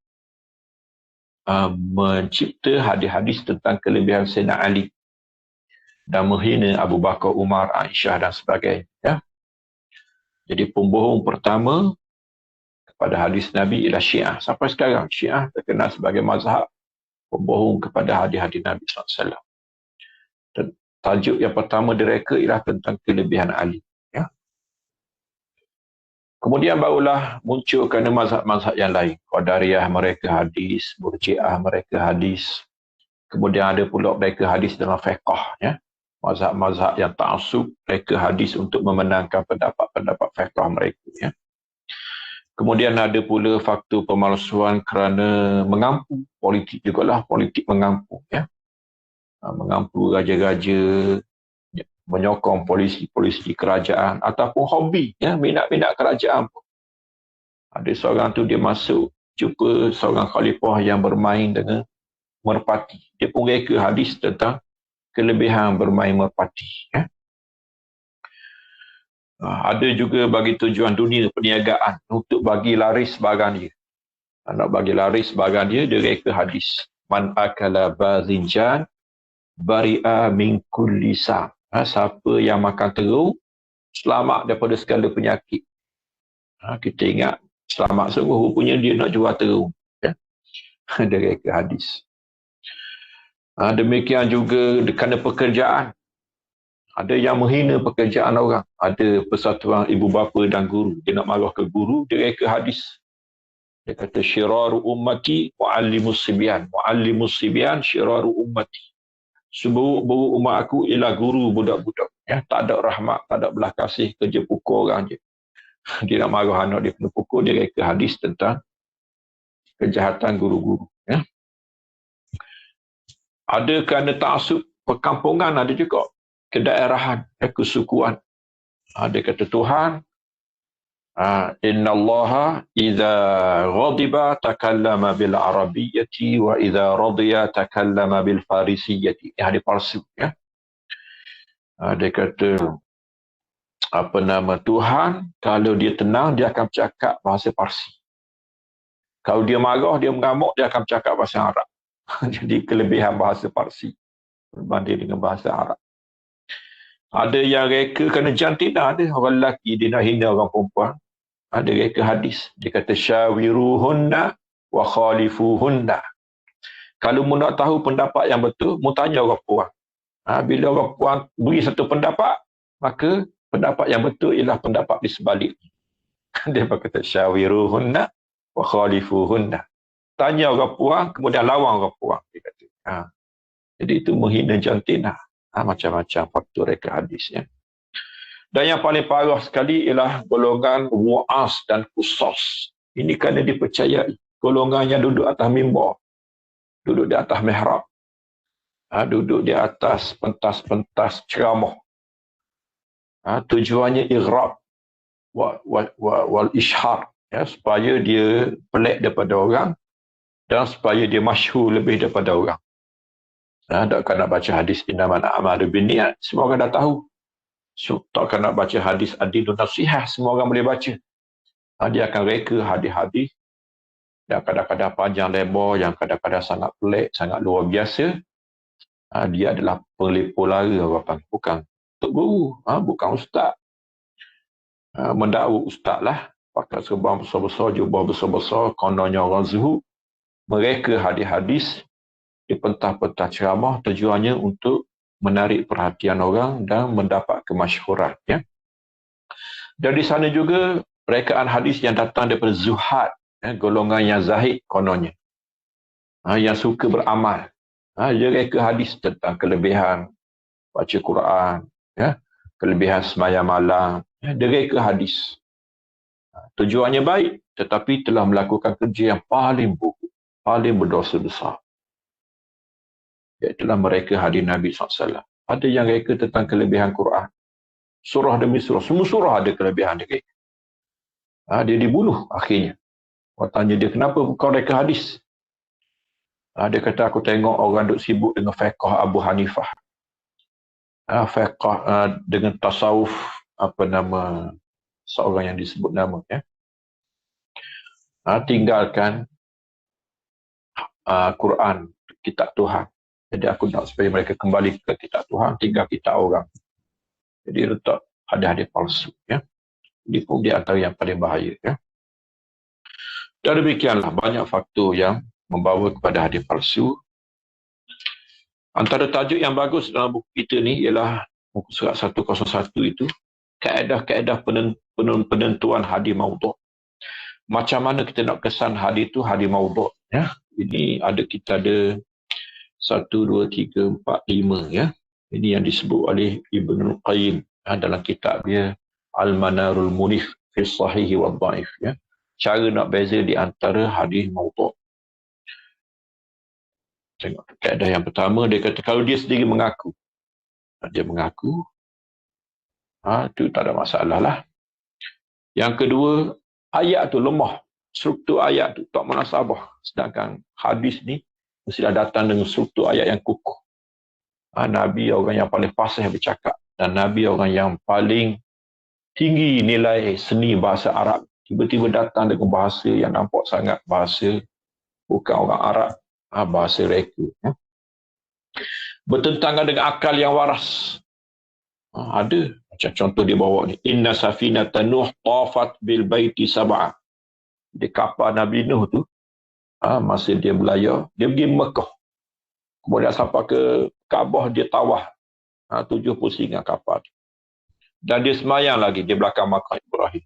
mencipta hadis-hadis tentang kelebihan Sayyidina Ali dan menghina Abu Bakar, Umar, Aisyah dan sebagainya. Ya. Jadi pembohong pertama kepada hadis Nabi ialah Syiah. Sampai sekarang Syiah terkenal sebagai mazhab pembohong kepada hadis-hadis Nabi SAW. Dan tajuk yang pertama mereka ialah tentang kelebihan Ali. Ya. Kemudian barulah muncul kerana mazhab-mazhab yang lain. Qadariyah mereka hadis, Murji'ah mereka hadis. Kemudian ada pula mereka hadis dalam fiqh. Ya. Mazhab-mazhab yang ta'assub, mereka hadis untuk memenangkan pendapat-pendapat fiqh mereka. Ya. Kemudian ada pula faktor pemalsuan kerana mengampu. Politik jugalah, politik mengampu. Ya. Mengampu raja-raja, menyokong polisi-polisi kerajaan ataupun hobi, ya, minat-minat kerajaan pun. Ada seorang tu dia masuk jumpa seorang khalifah yang bermain dengan merpati. Dia pun reka hadis tentang kelebihan bermain merpati. Ya. Ada juga bagi tujuan dunia perniagaan untuk bagi laris barang dia. Nak bagi laris barang dia, dia reka hadis. Man akala bazinjan bari'a min kulli sa'. Siapa yang makan terung, selamat daripada segala penyakit. Kita ingat, selamat sungguh rupanya dia nak jual terung. Ya? Dia reka hadis. Demikian juga kerana pekerjaan. Ada yang menghina pekerjaan orang. Ada persatuan ibu bapa dan guru. Dia nak marah ke guru, dia reka hadis. Dia kata, syiraru ummati mu'allimus sibyan. Mu'allimus sibyan syiraru ummati. Seburuk-buruk umat aku ialah guru budak-budak. Ya, tak ada rahmat, tak ada belah kasih, kerja pukul orang je. Dia nak marah anak dia kena pukul, dia reka hadis tentang kejahatan guru-guru. Ya. Ada kerana ta'asub perkampungan, ada juga kedaerahan, kesukuan. Dia kata Tuhan, Inna Allaha idza ghadiba takallama bil arabiyyati wa idza radiya takallama bil farisiyyati. Hadis Parsi. Ya. Dia kata Tuhan kalau dia tenang dia akan bercakap bahasa Parsi. Kalau dia marah, dia mengamuk, dia akan bercakap bahasa Arab. Jadi kelebihan bahasa Parsi berbanding dengan bahasa Arab. Ada yang reka kerana jantina, ada orang lelaki dia nak hina orang perempuan. Ada reka hadis. Dia kata syawiruhunna wa khalifuhunna. Kalau mu nak tahu pendapat yang betul, mu tanya orang puan. Bila orang puan beri satu pendapat, maka pendapat yang betul ialah pendapat di sebalik. Dia berkata syawiruhunna wa khalifuhunna. Tanya orang puan, kemudian lawan orang puan. Dia kata. Jadi itu menghina jantina. Macam-macam faktor reka hadis. Ya. Dan yang paling parah sekali ialah golongan wa'as dan qusas. Ini kerana dipercayai. Golongan yang duduk atas mimbar. Duduk di atas mihrab. Duduk di atas pentas-pentas ceramah. Tujuannya igrab wal ishar. Ya, supaya dia pelik daripada orang dan supaya dia masyhur lebih daripada orang. Tak nak baca hadis innamal a'malu binniyat. Semua orang dah tahu. Tak nak baca hadis adilun nasihah, semua orang boleh baca. Dia akan reka hadis-hadis yang kadang-kadang panjang lebar, yang kadang-kadang sangat pelik, sangat luar biasa. Dia adalah pelepo lara orang panggil. Bukan tok guru, bukan ustaz. Mendakwa ustaz lah, pakai serban besar-besar, jubah besar-besar, kononnya orang zuhud. Mereka hadis-hadis di pentah-pentah ceramah tujuannya untuk menarik perhatian orang dan mendapat kemasyhuran. Ya. Dan di sana juga rekaan hadis yang datang daripada zuhad, golongan yang zahid kononnya, yang suka beramal. Dia reka hadis tentang kelebihan baca Quran, ya, kelebihan sembahyang malam. Dia reka hadis. Tujuannya baik, tetapi telah melakukan kerja yang paling buruk, paling berdosa besar. Iaitulah mereka hadis Nabi SAW. Ada yang reka tentang kelebihan Quran. Surah demi surah. Semua surah ada kelebihan dia. Dia dibunuh akhirnya. Orang tanya dia, kenapa kau reka hadis? Dia kata, aku tengok orang duk sibuk dengan fiqh Abu Hanifah. Fiqh dengan tasawuf, seorang yang disebut nama. Tinggalkan Quran, kitab Tuhan. Jadi aku nak supaya mereka kembali ke kitab Tuhan, tinggal kitab orang. Jadi letak hadis-hadis palsu. Ini pun di antara yang paling bahaya. Dan demikianlah banyak faktor yang membawa kepada hadis palsu. Antara tajuk yang bagus dalam buku kita ni ialah buku surat 101 itu, kaedah-kaedah penentuan hadis maudhu'. Macam mana kita nak kesan hadis itu hadis maudhu'. Ini kita ada 1, 2, 3, 4, 5. Ini yang disebut oleh Ibnul Qayyim dalam kitab dia Al-Manarul Munif fi Sahih wa Dhaif. Cara nak beza di antara hadis maudhu'. Tengok kaedah yang pertama, dia kata kalau dia sendiri mengaku, itu tak ada masalah lah. Yang kedua, ayat tu lemah, struktur ayat tu tak munasabah. Sedangkan hadis ni mestilah datang dengan struktur ayat yang kukuh. Nabi orang yang paling fasih bercakap, dan Nabi orang yang paling tinggi nilai seni bahasa Arab. Tiba-tiba datang dengan bahasa yang nampak sangat bahasa bukan orang Arab, bahasa reka. Bertentangan dengan akal yang waras. Ada. Macam contoh dia bawa ni. Inna safinata Nuh tafat bil baiti sab'a. Di kapal Nabi Nuh tu, masa dia belayar, dia pergi Mekah. Kemudian sampai ke Kaabah, dia tawaf 70 singa kapal tu. Dan dia semayang lagi di belakang makam Ibrahim.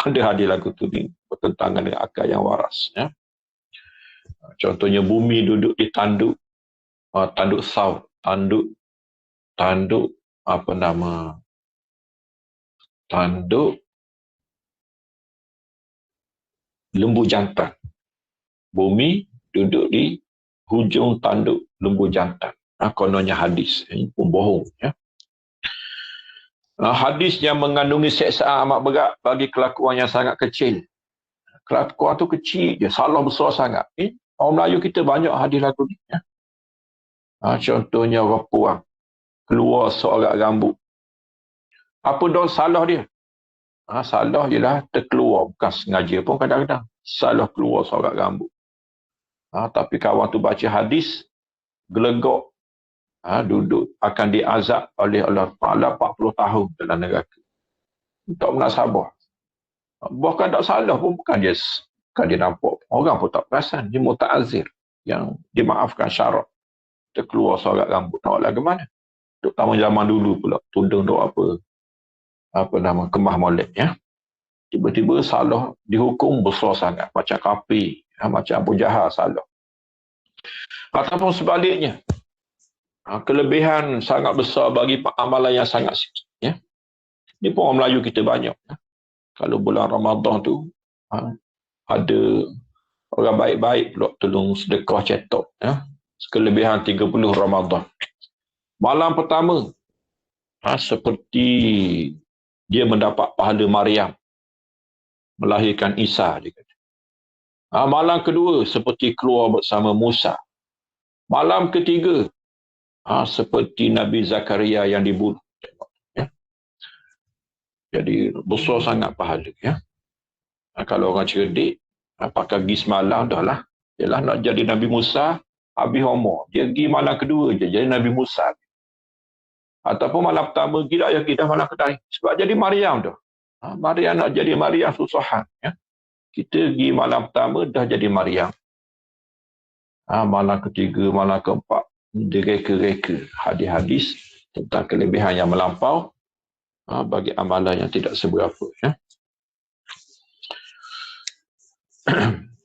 Ada hadis lagu tu ni bertentangan dengan akal yang waras. Contohnya bumi duduk di tanduk saw, tanduk lembu jantan. Bumi duduk di hujung tanduk lembu jantan. Kononnya hadis. Ini pun bohong. Hadis yang mengandungi seksaan amat berat bagi kelakuan yang sangat kecil. Kelakuan tu kecil je, salah besar sangat. Orang Melayu kita banyak hadis lagu ni. Contohnya orang puang keluar seorak rambut. Apa dah salah dia? Salah ialah terkeluar, bukan sengaja pun kadang-kadang. Salah keluar seorak rambut. Tapi kawan tu baca hadis, gelegok. Duduk akan diazab oleh Allah Ta'ala 40 tahun dalam neraka. Tak munasabah. Bahkan tak salah pun bukan dia nampak. Orang pun tak perasan. Dia muta'azir yang dimaafkan syarat. Terkeluar sorak rambut. Nak lagi mana? Terutama zaman dulu pula. Tudung tu kemah molek. Tiba-tiba salah dihukum besar sangat. Macam kafir. Macam Abu Jahal salah. Ataupun sebaliknya. Kelebihan sangat besar bagi amalan yang sangat sikit. Ini pun orang Melayu kita banyak. Kalau bulan Ramadan tu, ada orang baik-baik pula tolong sedekah cetok. Kelebihan 30 Ramadan. Malam pertama, seperti dia mendapat pahala Maryam melahirkan Isa. Dia kata. Malam kedua, seperti keluar bersama Musa. Malam ketiga, seperti Nabi Zakaria yang dibunuh. Jadi besar sangat pahala. Kalau orang cerdik, pakai pergi semalam dah lah. Ialah nak jadi Nabi Musa, habis umur. Dia pergi malam kedua je, jadi Nabi Musa. Ataupun malam pertama, pergi dah malam kedai. Sebab jadi Maryam dah. Maryam nak jadi Maryam susahan. Kita pergi malam pertama, dah jadi Maryam. Malam ketiga, malam keempat, direka-reka hadis-hadis tentang kelebihan yang melampau bagi amalan yang tidak seberapa.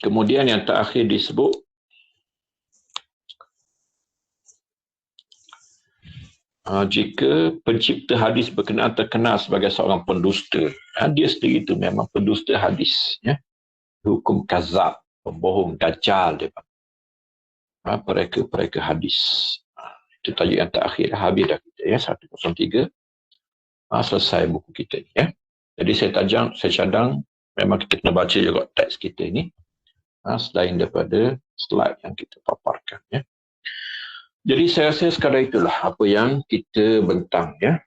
Kemudian yang terakhir disebut jika pencipta hadis berkenaan terkenal sebagai seorang pendusta, dia sendiri itu memang pendusta hadis. Hukum kazab, pembohong, dajjal dia. Pereka hadis. Itu tajuk yang terakhir. Habis dah kita 103. selesai buku kita ni, ya. Jadi saya cadang memang kita kena baca juga teks kita ni, selain daripada slide yang kita paparkan, ya. Jadi saya rasa sekadar itulah apa yang kita bentang, ya.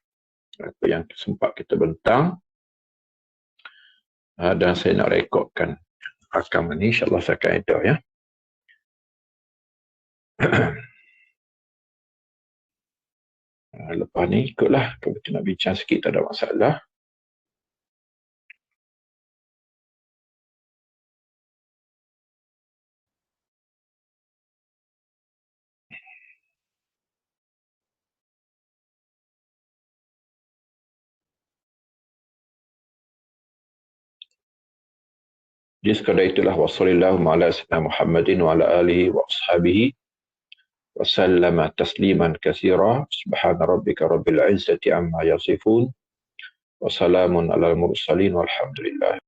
Apa yang sempat kita bentang. Dan saya nak rekodkan rakaman ni, insyaAllah saya akan edit, ya. Lepas ni ikutlah, kalau kita nak bincang sikit tak ada masalah. Jadi sekadar itulah, wassallallahu ala sayyidina Muhammadin wa ala alihi wa ashabihi wa sallama tasliman katsira. Subhana rabbika rabbil izzati amma yasifun wa salamun alal mursalin walhamdulillah.